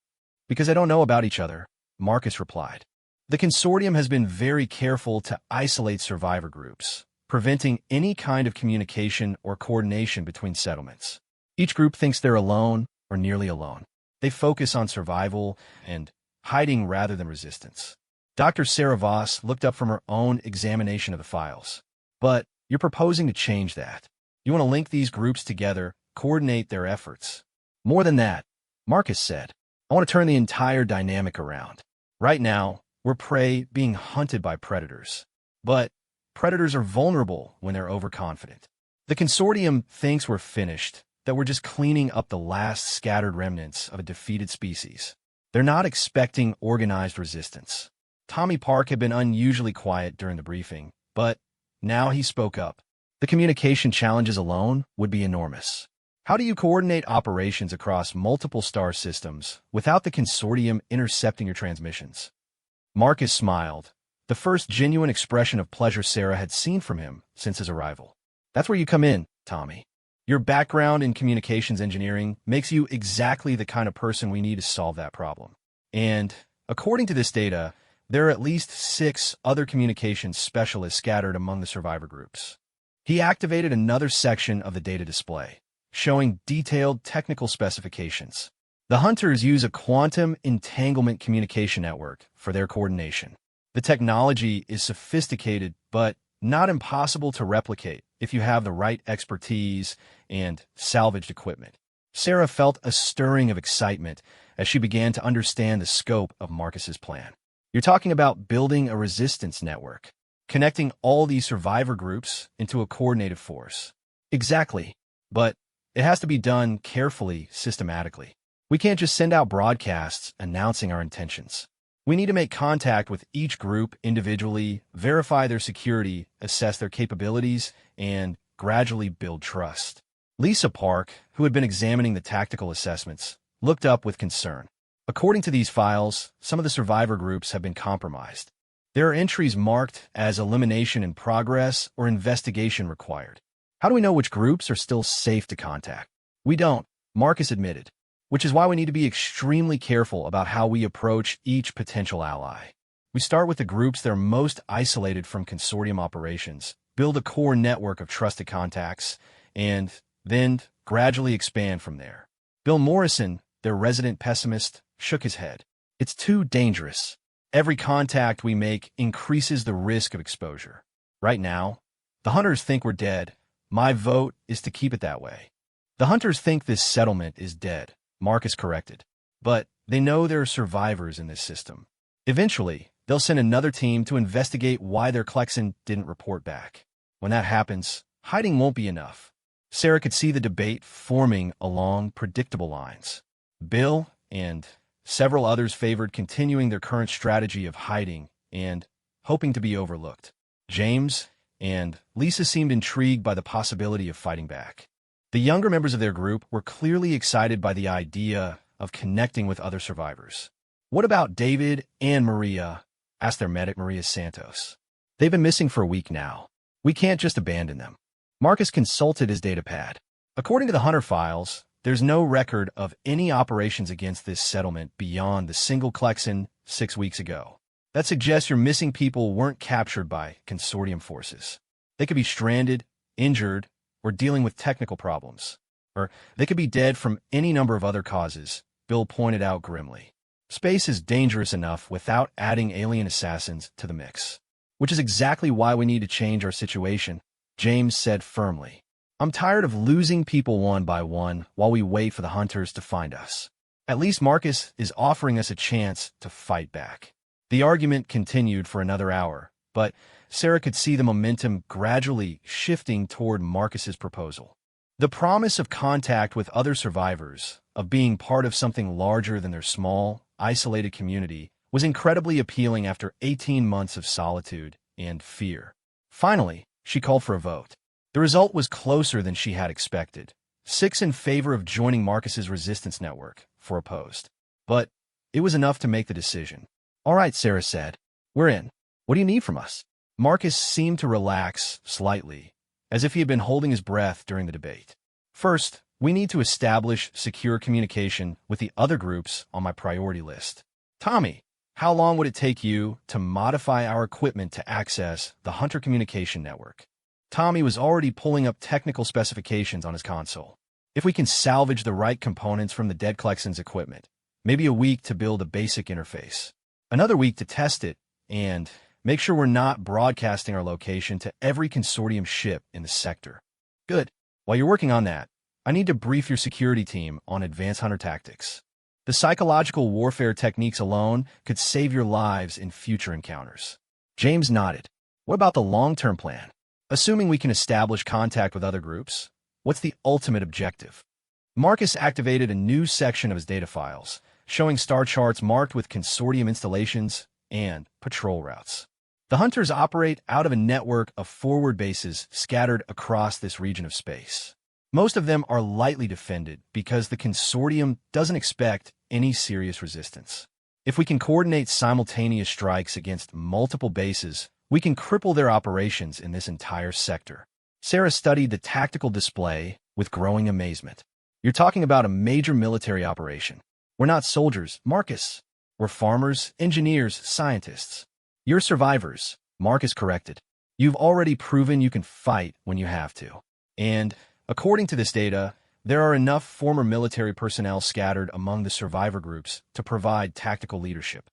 Because they don't know about each other, Marcus replied. The consortium has been very careful to isolate survivor groups, preventing any kind of communication or coordination between settlements. Each group thinks they're alone or nearly alone. They focus on survival and hiding rather than resistance. Dr. Sarah Voss looked up from her own examination of the files. But you're proposing to change that. You want to link these groups together, coordinate their efforts. More than that, Marcus said, I want to turn the entire dynamic around. Right now, we're prey being hunted by predators. But predators are vulnerable when they're overconfident. The consortium thinks we're finished, that we're just cleaning up the last scattered remnants of a defeated species. They're not expecting organized resistance. Tommy Park had been unusually quiet during the briefing, but now he spoke up. The communication challenges alone would be enormous. How do you coordinate operations across multiple star systems without the consortium intercepting your transmissions? Marcus smiled, the first genuine expression of pleasure Sarah had seen from him since his arrival. That's where you come in, Tommy. Your background in communications engineering makes you exactly the kind of person we need to solve that problem. And according to this data, there are at least 6 other communications specialists scattered among the survivor groups. He activated another section of the data display, showing detailed technical specifications. The hunters use a quantum entanglement communication network for their coordination. The technology is sophisticated, but not impossible to replicate if you have the right expertise and salvaged equipment. Sarah felt a stirring of excitement as she began to understand the scope of Marcus's plan. You're talking about building a resistance network, connecting all these survivor groups into a coordinated force. Exactly, but it has to be done carefully, systematically. We can't just send out broadcasts announcing our intentions. We need to make contact with each group individually, verify their security, assess their capabilities, and gradually build trust. Lisa Park, who had been examining the tactical assessments, looked up with concern. According to these files, some of the survivor groups have been compromised. There are entries marked as elimination in progress or investigation required. How do we know which groups are still safe to contact? We don't, Marcus admitted, which is why we need to be extremely careful about how we approach each potential ally. We start with the groups that are most isolated from consortium operations, build a core network of trusted contacts, and then gradually expand from there. Bill Morrison, their resident pessimist, shook his head. It's too dangerous. Every contact we make increases the risk of exposure. Right now, the hunters think we're dead. My vote is to keep it that way. The hunters think this settlement is dead, Marcus corrected, but they know there are survivors in this system. Eventually, they'll send another team to investigate why their Klexan didn't report back. When that happens, hiding won't be enough. Sarah could see the debate forming along predictable lines. Bill and several others favored continuing their current strategy of hiding and hoping to be overlooked. James and Lisa seemed intrigued by the possibility of fighting back. The younger members of their group were clearly excited by the idea of connecting with other survivors. What about David and Maria? Asked their medic, Maria Santos. They've been missing for a week now. We can't just abandon them. Marcus consulted his datapad. According to the Hunter files, there's no record of any operations against this settlement beyond the single Klexan 6 weeks ago. That suggests your missing people weren't captured by consortium forces. They could be stranded, injured, or dealing with technical problems. Or they could be dead from any number of other causes, Bill pointed out grimly. Space is dangerous enough without adding alien assassins to the mix. Which is exactly why we need to change our situation, James said firmly. I'm tired of losing people one by one while we wait for the hunters to find us. At least Marcus is offering us a chance to fight back. The argument continued for another hour, but Sarah could see the momentum gradually shifting toward Marcus's proposal. The promise of contact with other survivors, of being part of something larger than their small, isolated community, was incredibly appealing after 18 months of solitude and fear. Finally, she called for a vote. The result was closer than she had expected. 6 in favor of joining Marcus's resistance network, 4 opposed. But it was enough to make the decision. All right, Sarah said. We're in. What do you need from us? Marcus seemed to relax slightly, as if he had been holding his breath during the debate. First, we need to establish secure communication with the other groups on my priority list. Tommy, how long would it take you to modify our equipment to access the Hunter Communication Network? Tommy was already pulling up technical specifications on his console. If we can salvage the right components from the dead Klexan's equipment, maybe a week to build a basic interface, another week to test it, and make sure we're not broadcasting our location to every consortium ship in the sector. Good. While you're working on that, I need to brief your security team on advanced hunter tactics. The psychological warfare techniques alone could save your lives in future encounters. James nodded. What about the long-term plan? Assuming we can establish contact with other groups, what's the ultimate objective? Marcus activated a new section of his data files, showing star charts marked with consortium installations and patrol routes. The hunters operate out of a network of forward bases scattered across this region of space. Most of them are lightly defended because the consortium doesn't expect any serious resistance. If we can coordinate simultaneous strikes against multiple bases, we can cripple their operations in this entire sector. Sarah studied the tactical display with growing amazement. You're talking about a major military operation. We're not soldiers, Marcus. We're farmers, engineers, scientists. You're survivors, Marcus corrected. You've already proven you can fight when you have to. And, according to this data, there are enough former military personnel scattered among the survivor groups to provide tactical leadership.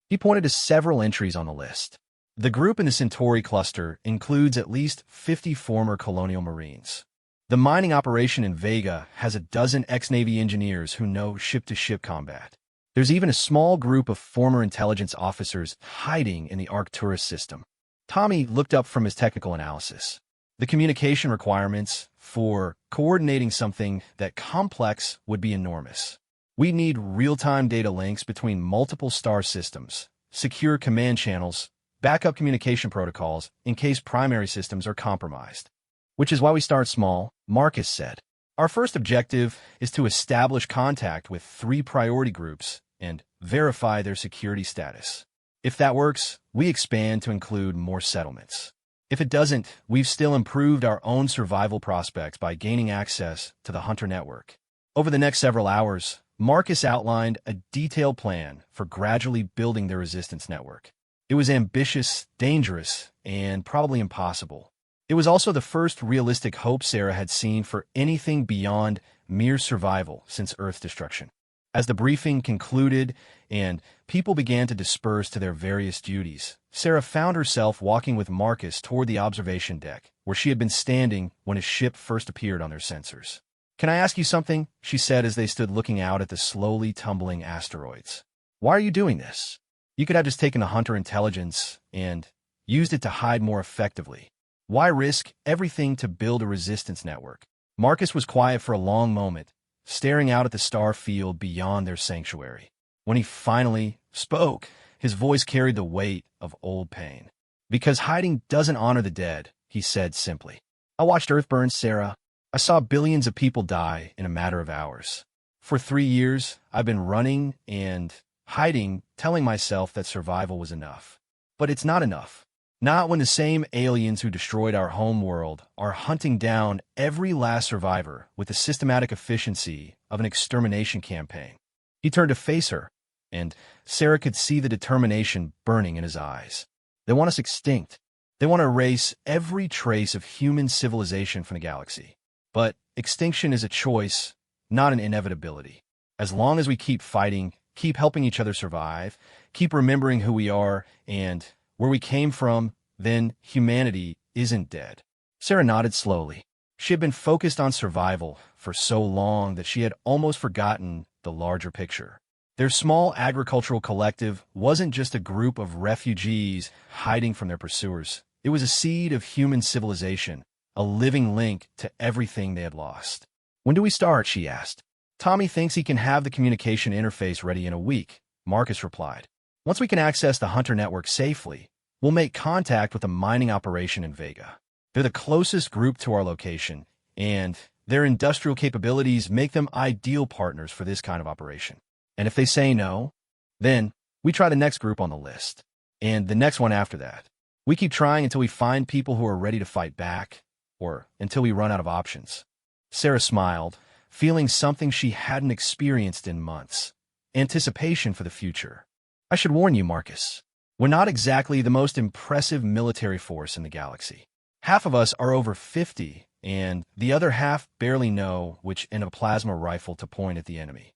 He pointed to several entries on the list. The group in the Centauri cluster includes at least 50 former colonial Marines. The mining operation in Vega has a dozen ex-Navy engineers who know ship-to-ship combat. There's even a small group of former intelligence officers hiding in the Arcturus system. Tommy looked up from his technical analysis. The communication requirements for coordinating something that complex would be enormous. We need real-time data links between multiple star systems, secure command channels, backup communication protocols in case primary systems are compromised. Which is why we start small, Marcus said. Our first objective is to establish contact with 3 priority groups and verify their security status. If that works, we expand to include more settlements. If it doesn't, we've still improved our own survival prospects by gaining access to the Hunter network. Over the next several hours, Marcus outlined a detailed plan for gradually building their resistance network. It was ambitious, dangerous, and probably impossible. It was also the first realistic hope Sarah had seen for anything beyond mere survival since Earth's destruction. As the briefing concluded and people began to disperse to their various duties, Sarah found herself walking with Marcus toward the observation deck, where she had been standing when his ship first appeared on their sensors. "Can I ask you something?" she said as they stood looking out at the slowly tumbling asteroids. "Why are you doing this? You could have just taken the Hunter intelligence and used it to hide more effectively. Why risk everything to build a resistance network?" Marcus was quiet for a long moment, staring out at the star field beyond their sanctuary. When he finally spoke, his voice carried the weight of old pain. "Because hiding doesn't honor the dead," he said simply. "I watched Earth burn, Sarah. I saw billions of people die in a matter of hours. For 3 years, I've been running and hiding, telling myself that survival was enough. But it's not enough. Not when the same aliens who destroyed our home world are hunting down every last survivor with the systematic efficiency of an extermination campaign." He turned to face her, and Sarah could see the determination burning in his eyes. "They want us extinct. They want to erase every trace of human civilization from the galaxy. But extinction is a choice, not an inevitability. As long as we keep fighting, keep helping each other survive, keep remembering who we are and where we came from, then humanity isn't dead." Sarah nodded slowly. She had been focused on survival for so long that she had almost forgotten the larger picture. Their small agricultural collective wasn't just a group of refugees hiding from their pursuers. It was a seed of human civilization, a living link to everything they had lost. "When do we start?" she asked. "Tommy thinks he can have the communication interface ready in a week," Marcus replied. "Once we can access the Hunter network safely, we'll make contact with the mining operation in Vega. They're the closest group to our location, and their industrial capabilities make them ideal partners for this kind of operation. And if they say no, then we try the next group on the list, and the next one after that. We keep trying until we find people who are ready to fight back, or until we run out of options." Sarah smiled, feeling something she hadn't experienced in months: anticipation for the future. "I should warn you, Marcus. We're not exactly the most impressive military force in the galaxy. Half of us are over 50, and the other half barely know which endoplasma rifle to point at the enemy.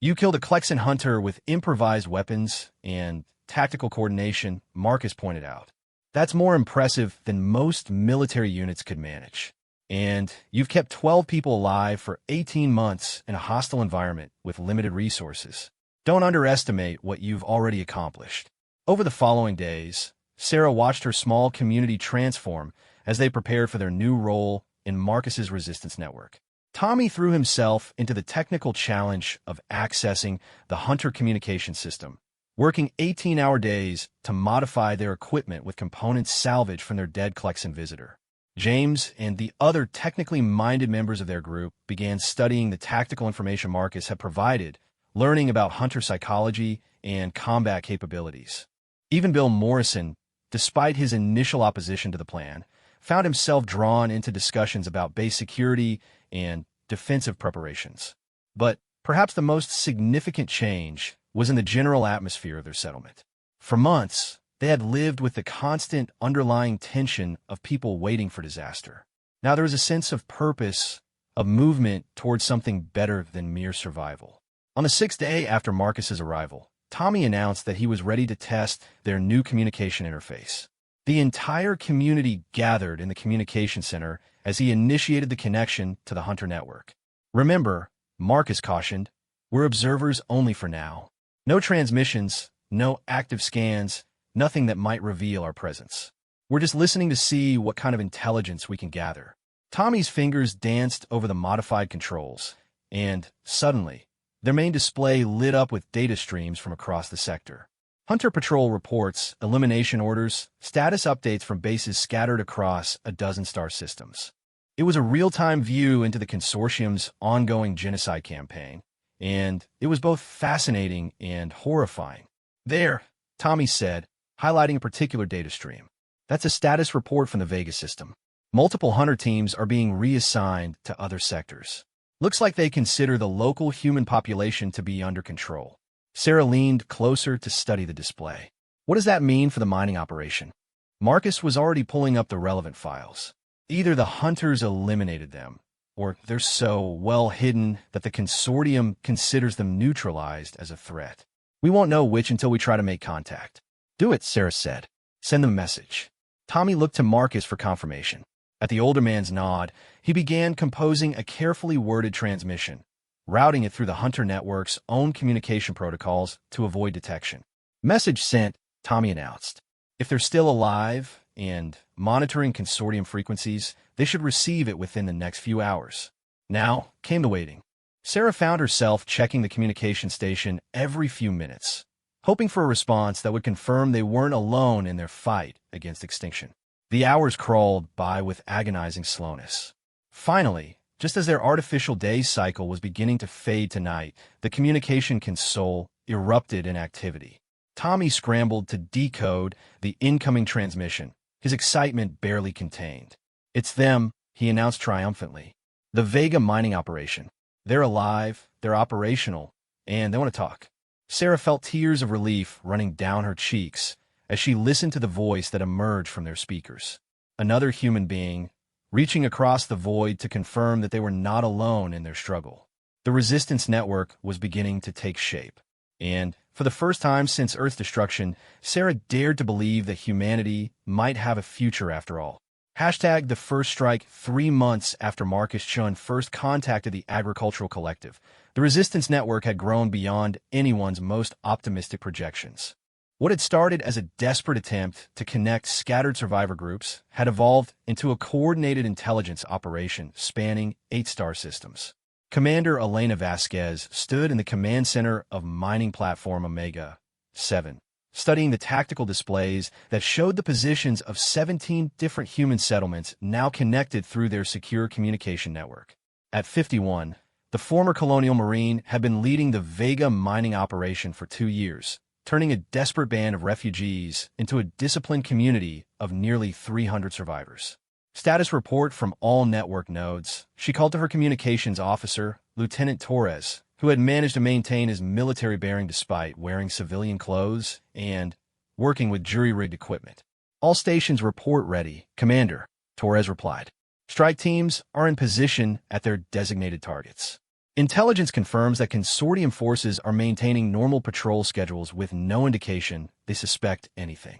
You killed a Klexan hunter with improvised weapons and tactical coordination," Marcus pointed out. "That's more impressive than most military units could manage. and you've kept 12 people alive for 18 months in a hostile environment with limited resources. Don't underestimate what you've already accomplished. Over the following days, Sarah watched her small community transform as they prepared for their new role in Marcus's resistance network. Tommy threw himself into the technical challenge of accessing the Hunter communication system, working 18-hour days to modify their equipment with components salvaged from their dead Klexan visitor. James and the other technically minded members of their group began studying the tactical information Marcus had provided, learning about Hunter psychology and combat capabilities. Even Bill Morrison, despite his initial opposition to the plan, found himself drawn into discussions about base security and defensive preparations. But perhaps the most significant change was in the general atmosphere of their settlement. For months, they had lived with the constant underlying tension of people waiting for disaster. Now there was a sense of purpose, of movement towards something better than mere survival. On the 6th day after Marcus's arrival, Tommy announced that he was ready to test their new communication interface. The entire community gathered in the communication center as he initiated the connection to the Hunter network. Remember, Marcus cautioned, we're observers only for now. No transmissions, no active scans, nothing that might reveal our presence. We're just listening to see what kind of intelligence we can gather. Tommy's fingers danced over the modified controls, and suddenly, their main display lit up with data streams from across the sector. Hunter Patrol reports, elimination orders, status updates from bases scattered across a dozen star systems. It was a real-time view into the consortium's ongoing genocide campaign, and it was both fascinating and horrifying. There, Tommy said, highlighting a particular data stream. That's a status report from the Vega system. Multiple Hunter teams are being reassigned to other sectors. Looks like they consider the local human population to be under control. Sarah leaned closer to study the display. What does that mean for the mining operation? Marcus was already pulling up the relevant files. Either the Hunters eliminated them, or they're so well hidden that the consortium considers them neutralized as a threat. We won't know which until we try to make contact. Do it, Sarah said. Send them a message. Tommy looked to Marcus for confirmation. At the older man's nod, he began composing a carefully worded transmission, routing it through the Hunter network's own communication protocols to avoid detection. Message sent, Tommy announced. If they're still alive and monitoring consortium frequencies, they should receive it within the next few hours. Now came the waiting. Sarah found herself checking the communication station every few minutes, hoping for a response that would confirm they weren't alone in their fight against extinction. The hours crawled by with agonizing slowness. Finally, just as their artificial day cycle was beginning to fade to night, the communication console erupted in activity. Tommy scrambled to decode the incoming transmission, his excitement barely contained. It's them, he announced triumphantly. The Vega mining operation. They're alive, they're operational, and they want to talk. Sarah felt tears of relief running down her cheeks as she listened to the voice that emerged from their speakers. Another human being, reaching across the void to confirm that they were not alone in their struggle. The resistance network was beginning to take shape, and for the first time since Earth's destruction, Sarah dared to believe that humanity might have a future after all. Hashtag the first strike 3 months after Marcus Chun first contacted the Agricultural Collective. The resistance network had grown beyond anyone's most optimistic projections. What had started as a desperate attempt to connect scattered survivor groups had evolved into a coordinated intelligence operation spanning 8 star systems. Commander Elena Vasquez stood in the command center of mining platform Omega-7, studying the tactical displays that showed the positions of 17 different human settlements now connected through their secure communication network. At 51, the former colonial marine had been leading the Vega mining operation for 2 years, turning a desperate band of refugees into a disciplined community of nearly 300 survivors. Status report from all network nodes. She called to her communications officer, Lieutenant Torres, who had managed to maintain his military bearing despite wearing civilian clothes and working with jury-rigged equipment. All stations report ready, Commander, Torres replied. Strike teams are in position at their designated targets. Intelligence confirms that consortium forces are maintaining normal patrol schedules with no indication they suspect anything.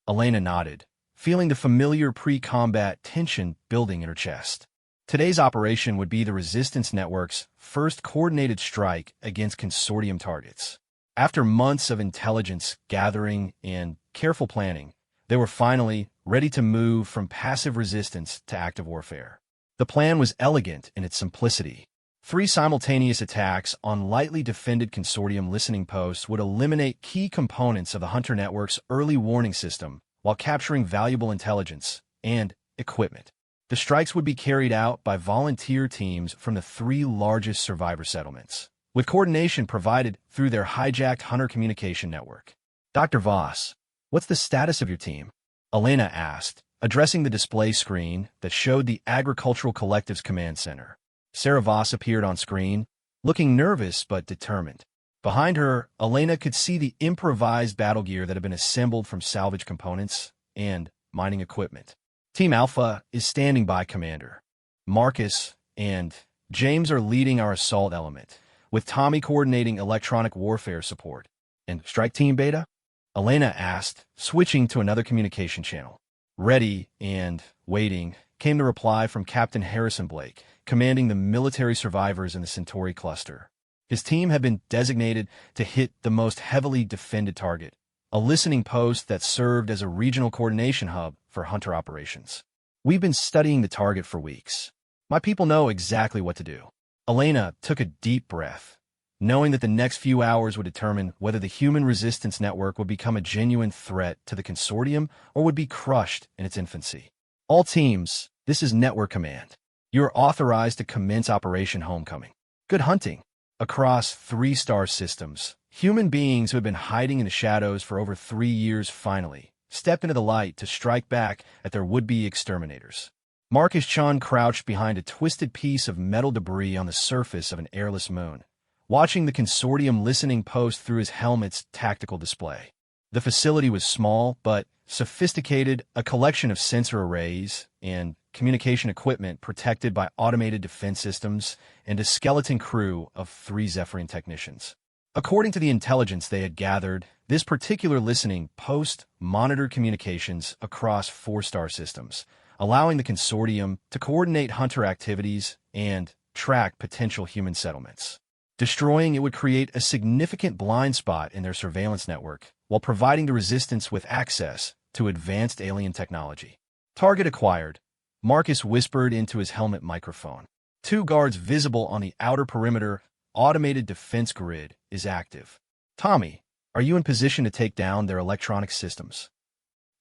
Elena nodded, feeling the familiar pre-combat tension building in her chest. Today's operation would be the Resistance Network's first coordinated strike against consortium targets. After months of intelligence gathering and careful planning, they were finally ready to move from passive resistance to active warfare. The plan was elegant in its simplicity. 3 simultaneous attacks on lightly defended consortium listening posts would eliminate key components of the Hunter Network's early warning system while capturing valuable intelligence and equipment. The strikes would be carried out by volunteer teams from the 3 largest survivor settlements, with coordination provided through their hijacked Hunter communication network. Dr. Voss, what's the status of your team? Elena asked, addressing the display screen that showed the Agricultural Collective's command center. Sarah Voss appeared on screen, looking nervous but determined. Behind her, Elena could see the improvised battle gear that had been assembled from salvage components and mining equipment. Team Alpha is standing by, Commander. Marcus and James are leading our assault element, with Tommy coordinating electronic warfare support. And Strike Team Beta? Elena asked, switching to another communication channel. Ready and waiting came the reply from Captain Harrison Blake, commanding the military survivors in the Centauri cluster. His team had been designated to hit the most heavily defended target, a listening post that served as a regional coordination hub for Hunter operations. We've been studying the target for weeks. My people know exactly what to do. Elena took a deep breath, knowing that the next few hours would determine whether the human resistance network would become a genuine threat to the consortium or would be crushed in its infancy. All teams, this is Network Command. You are authorized to commence Operation Homecoming. Good hunting. Across 3 star systems, human beings who have been hiding in the shadows for over 3 years finally stepped into the light to strike back at their would-be exterminators. Marcus Chun crouched behind a twisted piece of metal debris on the surface of an airless moon, watching the consortium listening post through his helmet's tactical display. The facility was small but sophisticated, a collection of sensor arrays and communication equipment protected by automated defense systems and a skeleton crew of 3 Zephyrian technicians. According to the intelligence they had gathered, this particular listening post monitored communications across 4 star systems, allowing the consortium to coordinate Hunter activities and track potential human settlements. Destroying it would create a significant blind spot in their surveillance network while providing the resistance with access to advanced alien technology. Target acquired, Marcus whispered into his helmet microphone. 2 guards visible on the outer perimeter automated defense grid is active. Tommy, are you in position to take down their electronic systems?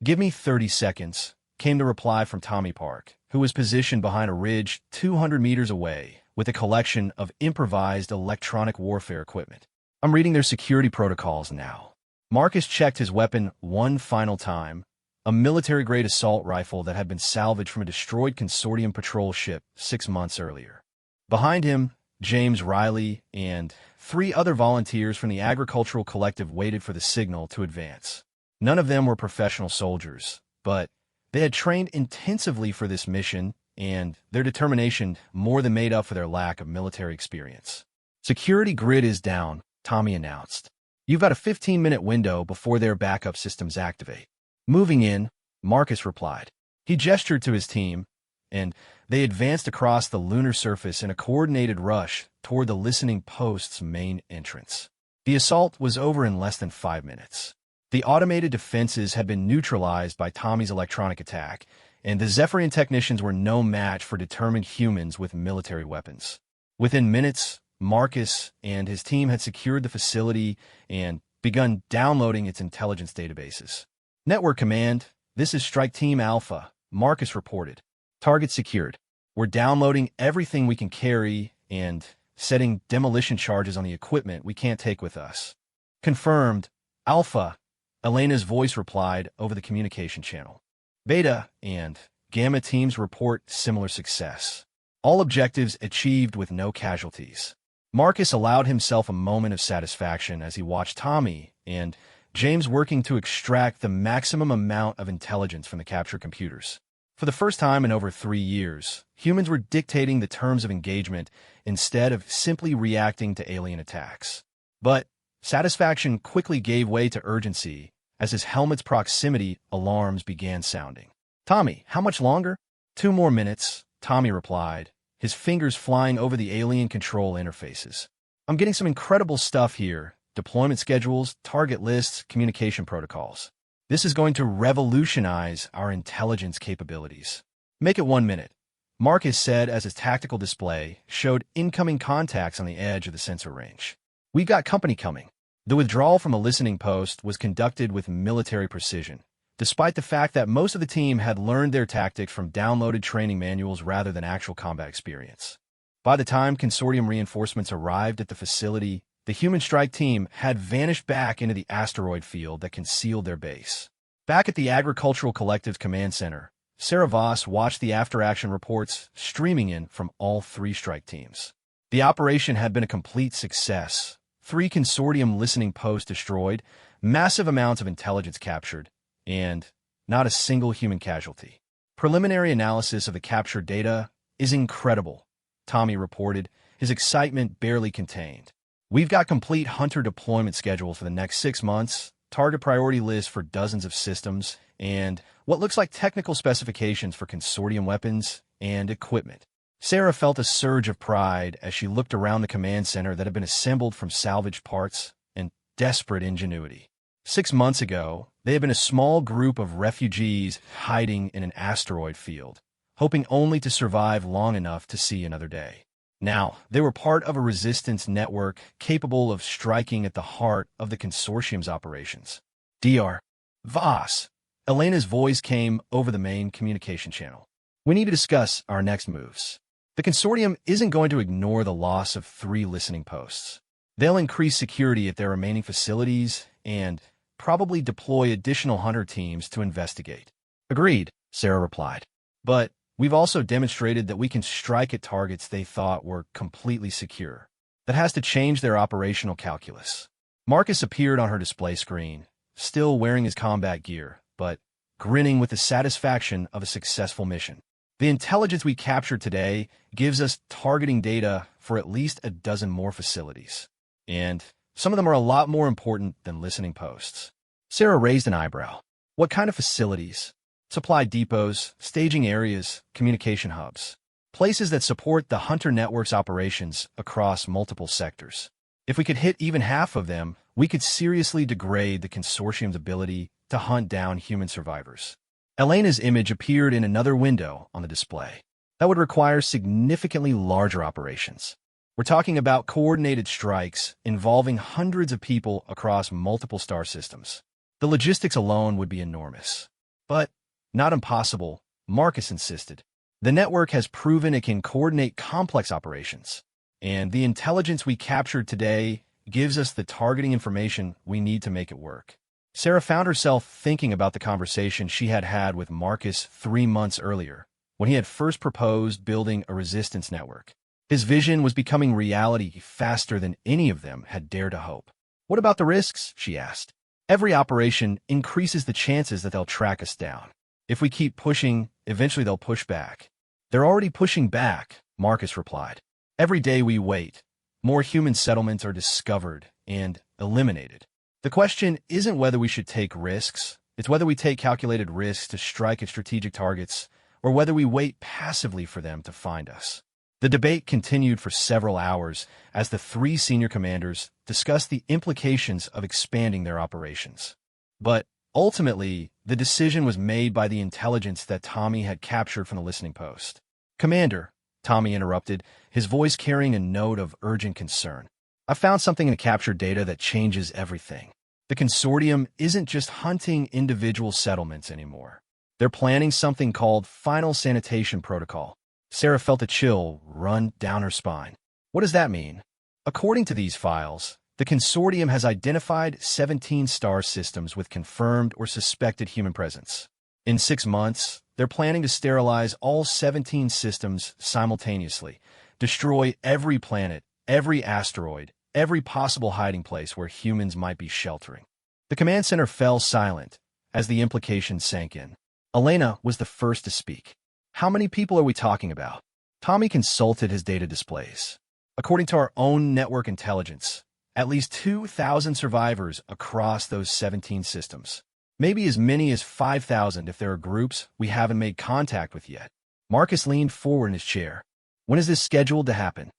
Give me 30 seconds, came the reply from Tommy Park, who was positioned behind a ridge 200 meters away with a collection of improvised electronic warfare equipment. I'm reading their security protocols now. Marcus checked his weapon one final time, a military-grade assault rifle that had been salvaged from a destroyed consortium patrol ship 6 months earlier. Behind him, James Riley and 3 other volunteers from the Agricultural Collective waited for the signal to advance. None of them were professional soldiers, but they had trained intensively for this mission, and their determination more than made up for their lack of military experience. Security grid is down, Tommy announced. You've got a 15-minute window before their backup systems activate. Moving in, Marcus replied. He gestured to his team, and they advanced across the lunar surface in a coordinated rush toward the listening post's main entrance. The assault was over in less than 5 minutes. The automated defenses had been neutralized by Tommy's electronic attack, and the Zephyrian technicians were no match for determined humans with military weapons. Within minutes, Marcus and his team had secured the facility and begun downloading its intelligence databases. Network Command, this is Strike Team Alpha, Marcus reported. Target secured. We're downloading everything we can carry and setting demolition charges on the equipment we can't take with us. Confirmed. Alpha, Elena's voice replied over the communication channel. Beta and Gamma teams report similar success. All objectives achieved with no casualties. Marcus allowed himself a moment of satisfaction as he watched Tommy and James working to extract the maximum amount of intelligence from the captured computers. For the first time in over 3 years, humans were dictating the terms of engagement instead of simply reacting to alien attacks. But satisfaction quickly gave way to urgency as his helmet's proximity alarms began sounding. Tommy, how much longer? 2 more minutes, Tommy replied, his fingers flying over the alien control interfaces. I'm getting some incredible stuff here. Deployment schedules, target lists, communication protocols. This is going to revolutionize our intelligence capabilities. Make it 1 minute, Marcus said as his tactical display showed incoming contacts on the edge of the sensor range. We've got company coming. The withdrawal from a listening post was conducted with military precision, despite the fact that most of the team had learned their tactics from downloaded training manuals rather than actual combat experience. By the time consortium reinforcements arrived at the facility, the human strike team had vanished back into the asteroid field that concealed their base. Back at the Agricultural Collective's command center, Sarah Voss watched the after-action reports streaming in from all 3 strike teams. The operation had been a complete success. 3 consortium listening posts destroyed, massive amounts of intelligence captured, and not a single human casualty. Preliminary analysis of the captured data is incredible, Tommy reported, his excitement barely contained. We've got complete hunter deployment schedule for the next 6 months, target priority list for dozens of systems, and what looks like technical specifications for consortium weapons and equipment. Sarah felt a surge of pride as she looked around the command center that had been assembled from salvaged parts and desperate ingenuity. 6 months ago, they had been a small group of refugees hiding in an asteroid field, hoping only to survive long enough to see another day. Now, they were part of a resistance network capable of striking at the heart of the consortium's operations. Dr. Voss. Elena's voice came over the main communication channel. We need to discuss our next moves. The consortium isn't going to ignore the loss of 3 listening posts. They'll increase security at their remaining facilities and probably deploy additional hunter teams to investigate. Agreed, Sarah replied. But we've also demonstrated that we can strike at targets they thought were completely secure. That has to change their operational calculus. Marcus appeared on her display screen, still wearing his combat gear, but grinning with the satisfaction of a successful mission. The intelligence we captured today gives us targeting data for at least a dozen more facilities. And some of them are a lot more important than listening posts. Sarah raised an eyebrow. What kind of facilities? Supply depots, staging areas, communication hubs. Places that support the Hunter Network's operations across multiple sectors. If we could hit even half of them, we could seriously degrade the consortium's ability to hunt down human survivors. Elena's image appeared in another window on the display. That would require significantly larger operations. We're talking about coordinated strikes involving hundreds of people across multiple star systems. The logistics alone would be enormous. But not impossible, Marcus insisted. The network has proven it can coordinate complex operations, and the intelligence we captured today gives us the targeting information we need to make it work. Sarah found herself thinking about the conversation she had had with Marcus 3 months earlier, when he had first proposed building a resistance network. His vision was becoming reality faster than any of them had dared to hope. What about the risks? She asked. Every operation increases the chances that they'll track us down. If we keep pushing, eventually they'll push back. They're already pushing back, Marcus replied. Every day we wait, more human settlements are discovered and eliminated. The question isn't whether we should take risks, it's whether we take calculated risks to strike at strategic targets, or whether we wait passively for them to find us. The debate continued for several hours as the 3 senior commanders discussed the implications of expanding their operations. But ultimately, the decision was made by the intelligence that Tommy had captured from the listening post. Commander, Tommy interrupted, his voice carrying a note of urgent concern. I found something in the captured data that changes everything. The consortium isn't just hunting individual settlements anymore. They're planning something called Final Sanitation Protocol. Sarah felt a chill run down her spine. What does that mean? According to these files, the consortium has identified 17 star systems with confirmed or suspected human presence. In 6 months, they're planning to sterilize all 17 systems simultaneously, destroy every planet, every asteroid, every possible hiding place where humans might be sheltering. The command center fell silent as the implications sank in. Elena was the first to speak. How many people are we talking about? Tommy consulted his data displays. According to our own network intelligence, at least 2,000 survivors across those 17 systems. Maybe as many as 5,000 if there are groups we haven't made contact with yet. Marcus leaned forward in his chair. When is this scheduled to happen?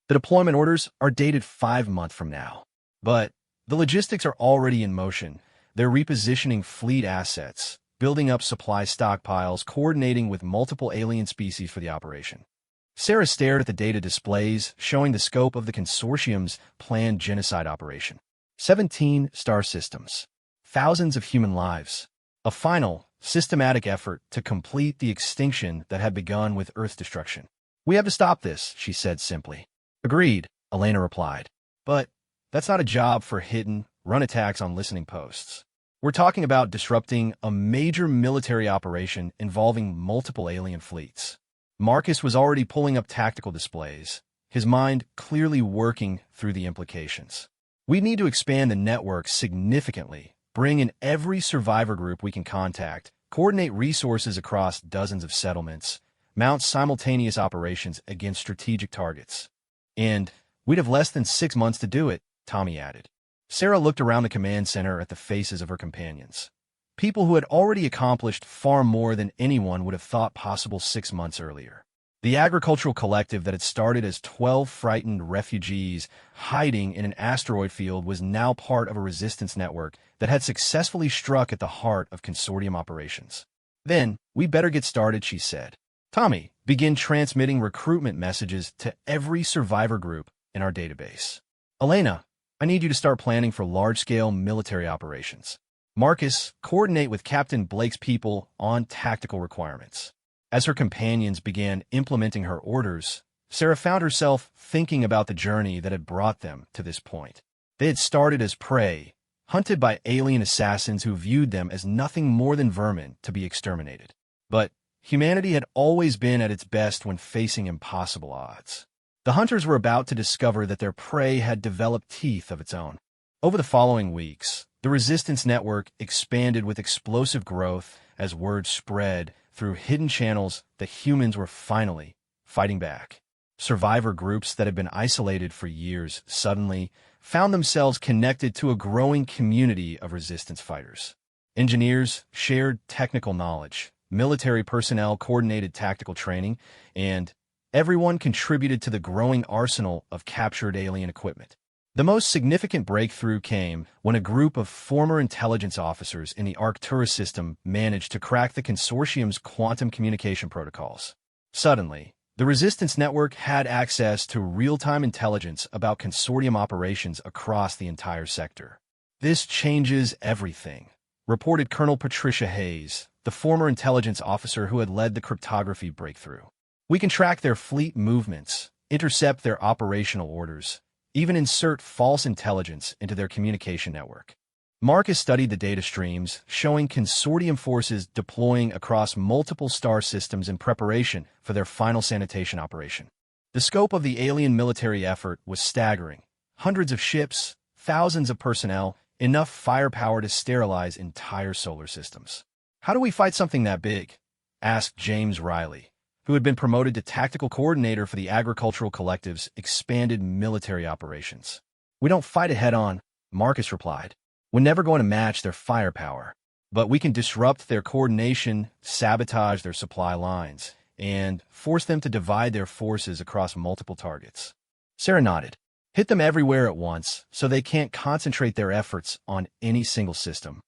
The deployment orders are dated 5 months from now. But the logistics are already in motion. They're repositioning fleet assets, building up supply stockpiles, coordinating with multiple alien species for the operation. Sarah stared at the data displays, showing the scope of the consortium's planned genocide operation. 17 star systems. Thousands of human lives. A final, systematic effort to complete the extinction that had begun with Earth destruction. We have to stop this, she said simply. Agreed, Elena replied. But that's not a job for hidden, run attacks on listening posts. We're talking about disrupting a major military operation involving multiple alien fleets. Marcus was already pulling up tactical displays, his mind clearly working through the implications. We need to expand the network significantly, bring in every survivor group we can contact, coordinate resources across dozens of settlements, mount simultaneous operations against strategic targets. And we'd have less than 6 months to do it, Tommy added. Sarah looked around the command center at the faces of her companions. People who had already accomplished far more than anyone would have thought possible 6 months earlier. The agricultural collective that had started as 12 frightened refugees hiding in an asteroid field was now part of a resistance network that had successfully struck at the heart of consortium operations. Then, we better get started, she said. Tommy, begin transmitting recruitment messages to every survivor group in our database. Elena, I need you to start planning for large-scale military operations. Marcus, coordinate with Captain Blake's people on tactical requirements. As her companions began implementing her orders, Sarah found herself thinking about the journey that had brought them to this point. They had started as prey, hunted by alien assassins who viewed them as nothing more than vermin to be exterminated. But humanity had always been at its best when facing impossible odds. The hunters were about to discover that their prey had developed teeth of its own. Over the following weeks, the resistance network expanded with explosive growth as word spread through hidden channels that humans were finally fighting back. Survivor groups that had been isolated for years suddenly found themselves connected to a growing community of resistance fighters. Engineers shared technical knowledge, military personnel coordinated tactical training, and everyone contributed to the growing arsenal of captured alien equipment. The most significant breakthrough came when a group of former intelligence officers in the Arcturus system managed to crack the consortium's quantum communication protocols. Suddenly, the Resistance Network had access to real-time intelligence about consortium operations across the entire sector. This changes everything, reported Colonel Patricia Hayes, the former intelligence officer who had led the cryptography breakthrough. We can track their fleet movements, intercept their operational orders, even insert false intelligence into their communication network. Marcus studied the data streams, showing consortium forces deploying across multiple star systems in preparation for their final sanitation operation. The scope of the alien military effort was staggering. Hundreds of ships, thousands of personnel, enough firepower to sterilize entire solar systems. How do we fight something that big? Asked James Riley, who had been promoted to tactical coordinator for the agricultural collective's expanded military operations. We don't fight it head-on, Marcus replied. We're never going to match their firepower, but we can disrupt their coordination, sabotage their supply lines, and force them to divide their forces across multiple targets. Sarah nodded. Hit them everywhere at once so they can't concentrate their efforts on any single system.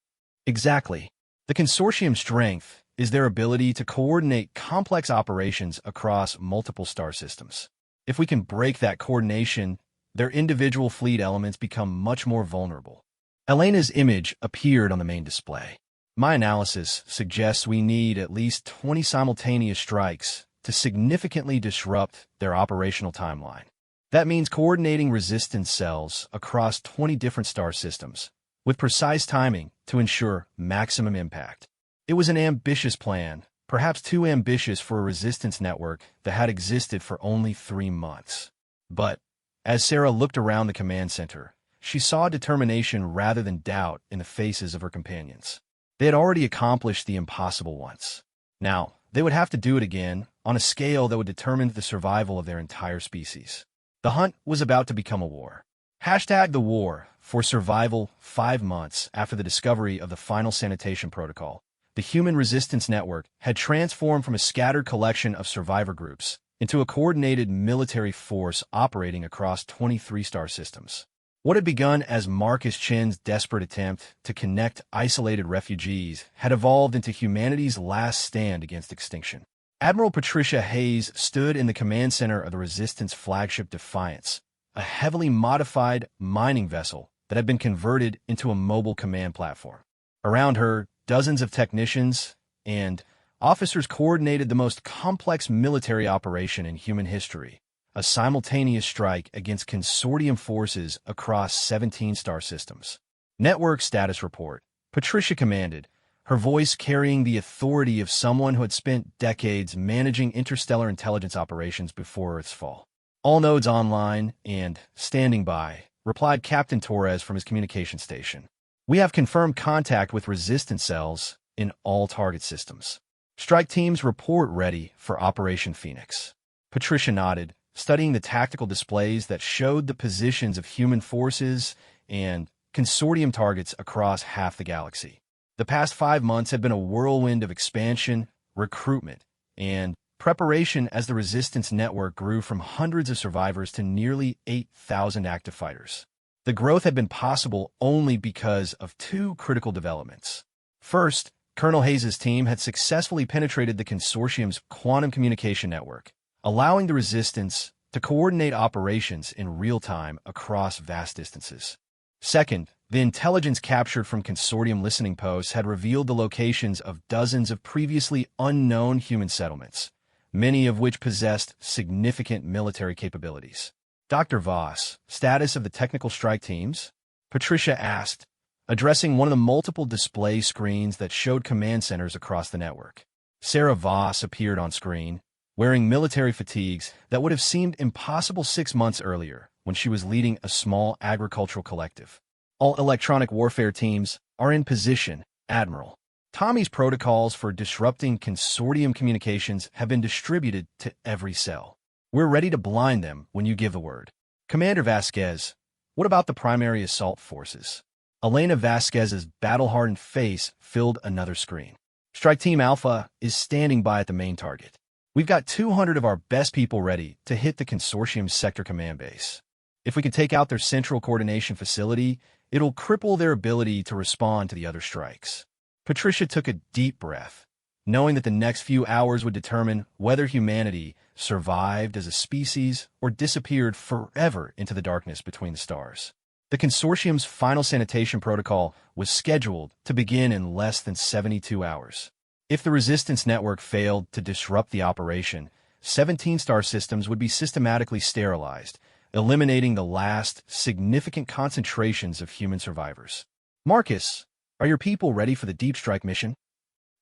Exactly. The consortium's strength is their ability to coordinate complex operations across multiple star systems. If we can break that coordination, their individual fleet elements become much more vulnerable. Elena's image appeared on the main display. My analysis suggests we need at least 20 simultaneous strikes to significantly disrupt their operational timeline. That means coordinating resistance cells across 20 different star systems, with precise timing to ensure maximum impact. It was an ambitious plan, perhaps too ambitious for a resistance network that had existed for only 3 months. But as Sarah looked around the command center, she saw determination rather than doubt in the faces of her companions. They had already accomplished the impossible once. Now, they would have to do it again, on a scale that would determine the survival of their entire species. The hunt was about to become a war. #the war for survival. 5 months after the discovery of the final sanitation protocol, the Human Resistance Network had transformed from a scattered collection of survivor groups into a coordinated military force operating across 23 star systems. What had begun as Marcus Chen's desperate attempt to connect isolated refugees had evolved into humanity's last stand against extinction. Admiral Patricia Hayes stood in the command center of the Resistance flagship Defiance, a heavily modified mining vessel that had been converted into a mobile command platform. Around her, dozens of technicians and officers coordinated the most complex military operation in human history, a simultaneous strike against consortium forces across 17 star systems. Network status report. Patricia commanded, her voice carrying the authority of someone who had spent decades managing interstellar intelligence operations before Earth's fall. All nodes online and standing by, replied Captain Torres from his communication station. We have confirmed contact with resistance cells in all target systems. Strike teams report ready for Operation Phoenix. Patricia nodded, studying the tactical displays that showed the positions of human forces and consortium targets across half the galaxy. The past 5 months had been a whirlwind of expansion, recruitment, and preparation as the resistance network grew from hundreds of survivors to nearly 8,000 active fighters. The growth had been possible only because of 2 critical developments. First, Colonel Hayes' team had successfully penetrated the consortium's quantum communication network, allowing the resistance to coordinate operations in real time across vast distances. Second, the intelligence captured from consortium listening posts had revealed the locations of dozens of previously unknown human settlements, many of which possessed significant military capabilities. Dr. Voss, status of the technical strike teams? Patricia asked, addressing one of the multiple display screens that showed command centers across the network. Sarah Voss appeared on screen, wearing military fatigues that would have seemed impossible 6 months earlier when she was leading a small agricultural collective. All electronic warfare teams are in position, Admiral. Tommy's protocols for disrupting consortium communications have been distributed to every cell. We're ready to blind them when you give the word. Commander Vasquez, what about the primary assault forces? Elena Vasquez's battle-hardened face filled another screen. Strike Team Alpha is standing by at the main target. We've got 200 of our best people ready to hit the consortium's sector command base. If we can take out their central coordination facility, it'll cripple their ability to respond to the other strikes. Patricia took a deep breath, knowing that the next few hours would determine whether humanity survived as a species or disappeared forever into the darkness between the stars. The consortium's final sanitation protocol was scheduled to begin in less than 72 hours. If the resistance network failed to disrupt the operation, 17 star systems would be systematically sterilized, eliminating the last significant concentrations of human survivors. Marcus, are your people ready for the deep strike mission?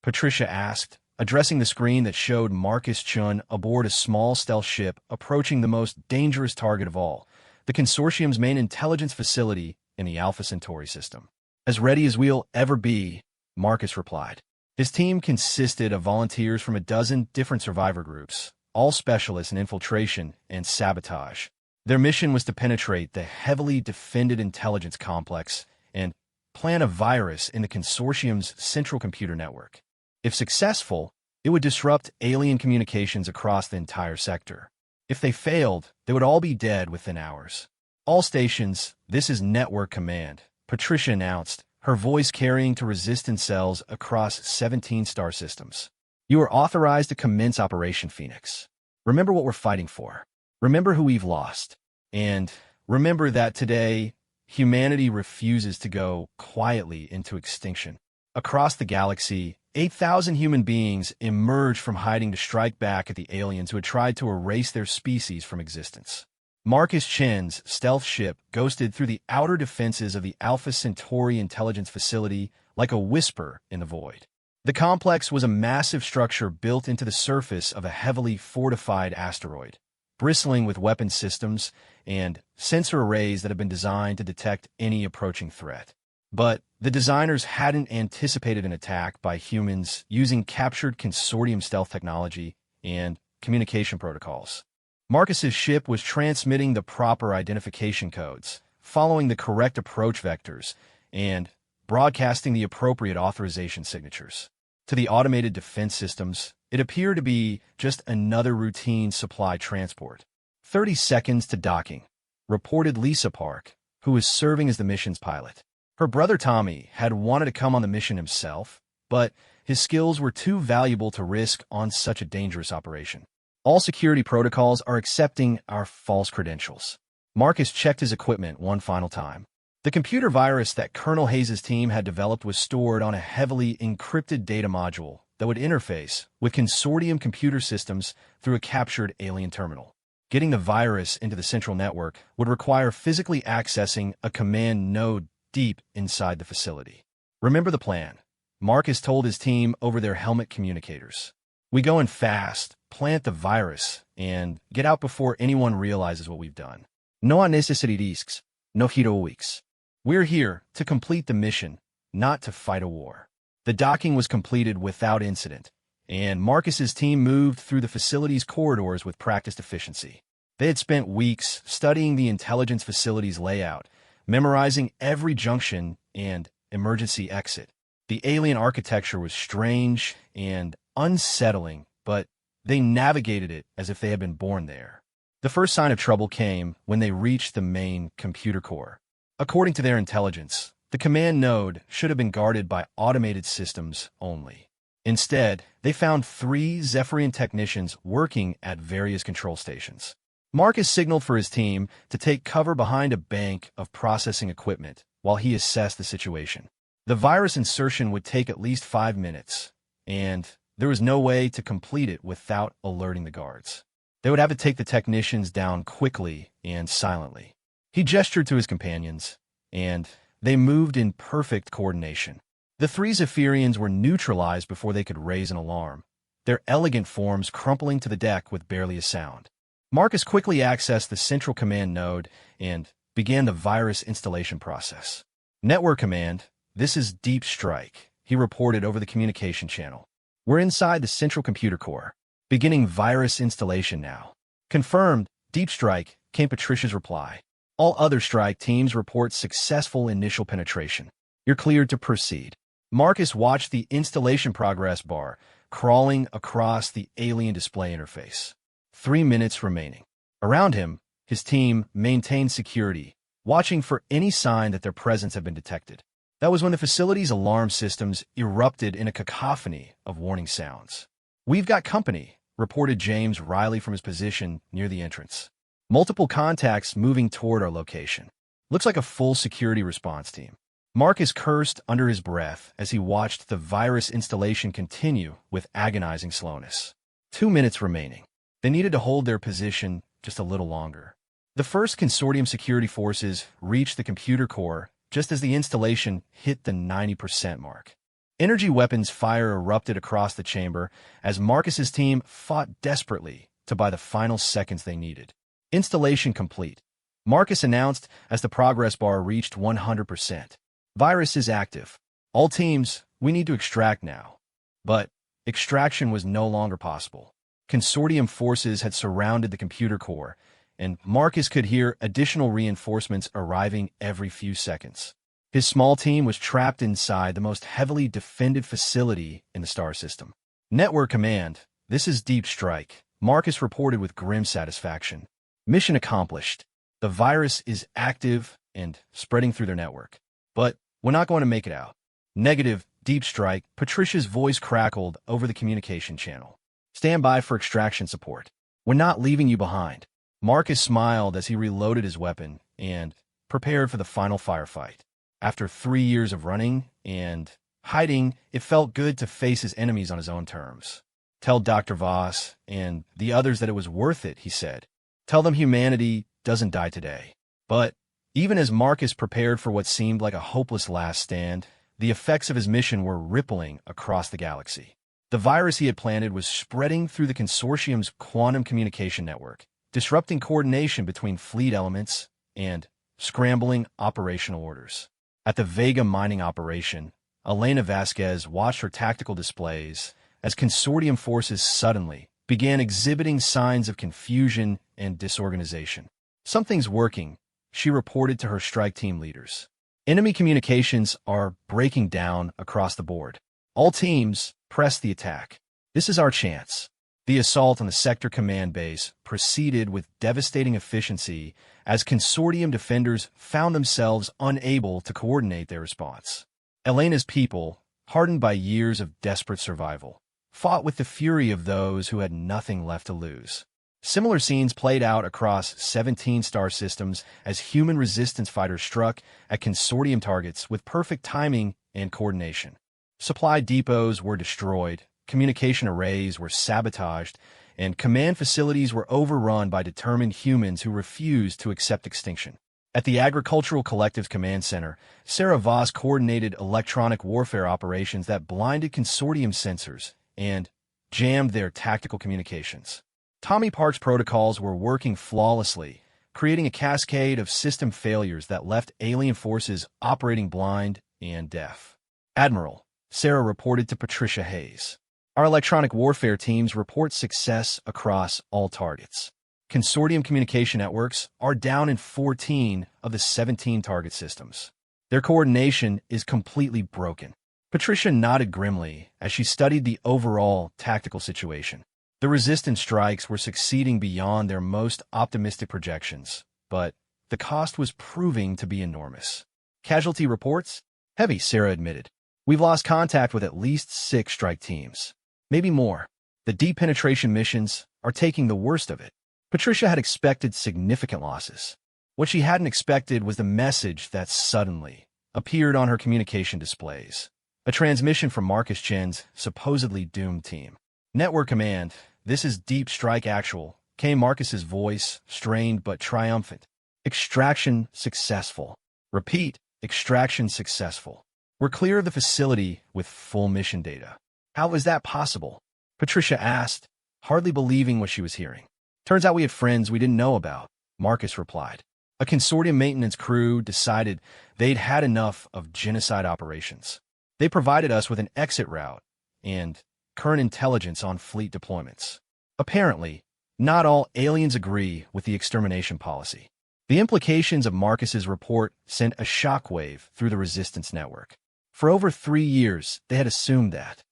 Patricia asked, addressing the screen that showed Marcus Chun aboard a small stealth ship approaching the most dangerous target of all, the consortium's main intelligence facility in the Alpha Centauri system. As ready as we'll ever be, Marcus replied. His team consisted of volunteers from a dozen different survivor groups, all specialists in infiltration and sabotage. Their mission was to penetrate the heavily defended intelligence complex and plant a virus in the consortium's central computer network. If successful, it would disrupt alien communications across the entire sector. If they failed, they would all be dead within hours. All stations, this is Network Command, Patricia announced, her voice carrying to resistance cells across 17 star systems. You are authorized to commence Operation Phoenix. Remember what we're fighting for. Remember who we've lost. And remember that today, humanity refuses to go quietly into extinction. Across the galaxy, 8,000 human beings emerged from hiding to strike back at the aliens who had tried to erase their species from existence. Marcus Chen's stealth ship ghosted through the outer defenses of the Alpha Centauri intelligence facility like a whisper in the void. The complex was a massive structure built into the surface of a heavily fortified asteroid, bristling with weapon systems and sensor arrays that have been designed to detect any approaching threat. But the designers hadn't anticipated an attack by humans using captured consortium stealth technology and communication protocols. Marcus's ship was transmitting the proper identification codes, following the correct approach vectors, and broadcasting the appropriate authorization signatures. To the automated defense systems, it appeared to be just another routine supply transport. 30 seconds to docking, reported Lisa Park, who was serving as the mission's pilot. Her brother Tommy had wanted to come on the mission himself, but his skills were too valuable to risk on such a dangerous operation. All security protocols are accepting our false credentials. Marcus checked his equipment one final time. The computer virus that Colonel Hayes' team had developed was stored on a heavily encrypted data module that would interface with consortium computer systems through a captured alien terminal. Getting the virus into the central network would require physically accessing a command node deep inside the facility. Remember the plan. Marcus told his team over their helmet communicators. We go in fast, plant the virus, and get out before anyone realizes what we've done. No necessity risks, no heroics. We're here to complete the mission, not to fight a war. The docking was completed without incident, and Marcus's team moved through the facility's corridors with practiced efficiency. They had spent weeks studying the intelligence facility's layout, memorizing every junction and emergency exit. The alien architecture was strange and unsettling, but they navigated it as if they had been born there. The first sign of trouble came when they reached the main computer core. According to their intelligence, the command node should have been guarded by automated systems only. Instead, they found 3 Zephyrian technicians working at various control stations. Marcus signaled for his team to take cover behind a bank of processing equipment while he assessed the situation. The virus insertion would take at least 5 minutes, and there was no way to complete it without alerting the guards. They would have to take the technicians down quickly and silently. He gestured to his companions, and they moved in perfect coordination. The 3 Zephyrians were neutralized before they could raise an alarm, their elegant forms crumpling to the deck with barely a sound. Marcus quickly accessed the central command node and began the virus installation process. Network command, this is Deep Strike, he reported over the communication channel. We're inside the central computer core. Beginning virus installation now. Confirmed, Deep Strike, came Patricia's reply. All other strike teams report successful initial penetration. You're cleared to proceed. Marcus watched the installation progress bar crawling across the alien display interface. 3 minutes remaining. Around him, his team maintained security, watching for any sign that their presence had been detected. That was when the facility's alarm systems erupted in a cacophony of warning sounds. We've got company, reported James Riley from his position near the entrance. Multiple contacts moving toward our location. Looks like a full security response team. Marcus cursed under his breath as he watched the virus installation continue with agonizing slowness. 2 minutes remaining. They needed to hold their position just a little longer. The first consortium security forces reached the computer core just as the installation hit the 90% mark. Energy weapons fire erupted across the chamber as Marcus's team fought desperately to buy the final seconds they needed. Installation complete, Marcus announced as the progress bar reached 100%. Virus is active. All teams, we need to extract now. But extraction was no longer possible. Consortium forces had surrounded the computer core, and Marcus could hear additional reinforcements arriving every few seconds. His small team was trapped inside the most heavily defended facility in the star system. Network command, this is Deep Strike, Marcus reported with grim satisfaction. Mission accomplished. The virus is active and spreading through their network. But we're not going to make it out. Negative, Deep Strike, Patricia's voice crackled over the communication channel. Stand by for extraction support. We're not leaving you behind. Marcus smiled as he reloaded his weapon and prepared for the final firefight. After 3 years of running and hiding, it felt good to face his enemies on his own terms. Tell Dr. Voss and the others that it was worth it, he said. Tell them humanity doesn't die today. But even as Marcus prepared for what seemed like a hopeless last stand, the effects of his mission were rippling across the galaxy. The virus he had planted was spreading through the consortium's quantum communication network, disrupting coordination between fleet elements and scrambling operational orders. At the Vega mining operation, Elena Vasquez watched her tactical displays as consortium forces suddenly began exhibiting signs of confusion and disorganization. Something's working, she reported to her strike team leaders. Enemy communications are breaking down across the board. All teams, Press the attack. This is our chance. The assault on the sector command base proceeded with devastating efficiency as consortium defenders found themselves unable to coordinate their response. Elena's people, hardened by years of desperate survival, fought with the fury of those who had nothing left to lose. Similar scenes played out across 17 star systems as human resistance fighters struck at consortium targets with perfect timing and coordination. Supply depots were destroyed, communication arrays were sabotaged, and command facilities were overrun by determined humans who refused to accept extinction. At the Agricultural Collective's command center, Sarah Voss coordinated electronic warfare operations that blinded consortium sensors and jammed their tactical communications. Tommy Park's protocols were working flawlessly, creating a cascade of system failures that left alien forces operating blind and deaf. Admiral, Sarah reported to Patricia Hayes. Our electronic warfare teams report success across all targets. Consortium communication networks are down in 14 of the 17 target systems. Their coordination is completely broken. Patricia nodded grimly as she studied the overall tactical situation. The resistance strikes were succeeding beyond their most optimistic projections, but the cost was proving to be enormous. Casualty reports? Heavy, Sarah admitted. We've lost contact with at least 6 strike teams. Maybe more. The deep penetration missions are taking the worst of it. Patricia had expected significant losses. What she hadn't expected was the message that suddenly appeared on her communication displays. A transmission from Marcus Chen's supposedly doomed team. Network command, this is Deep Strike Actual, came Marcus's voice, strained but triumphant. Extraction successful. Repeat, extraction successful. We're clear of the facility with full mission data. How is that possible? Patricia asked, hardly believing what she was hearing. Turns out we had friends we didn't know about, Marcus replied. A consortium maintenance crew decided they'd had enough of genocide operations. They provided us with an exit route and current intelligence on fleet deployments. Apparently, not all aliens agree with the extermination policy. The implications of Marcus's report sent a shockwave through the resistance network. For over 3 years, they had assumed that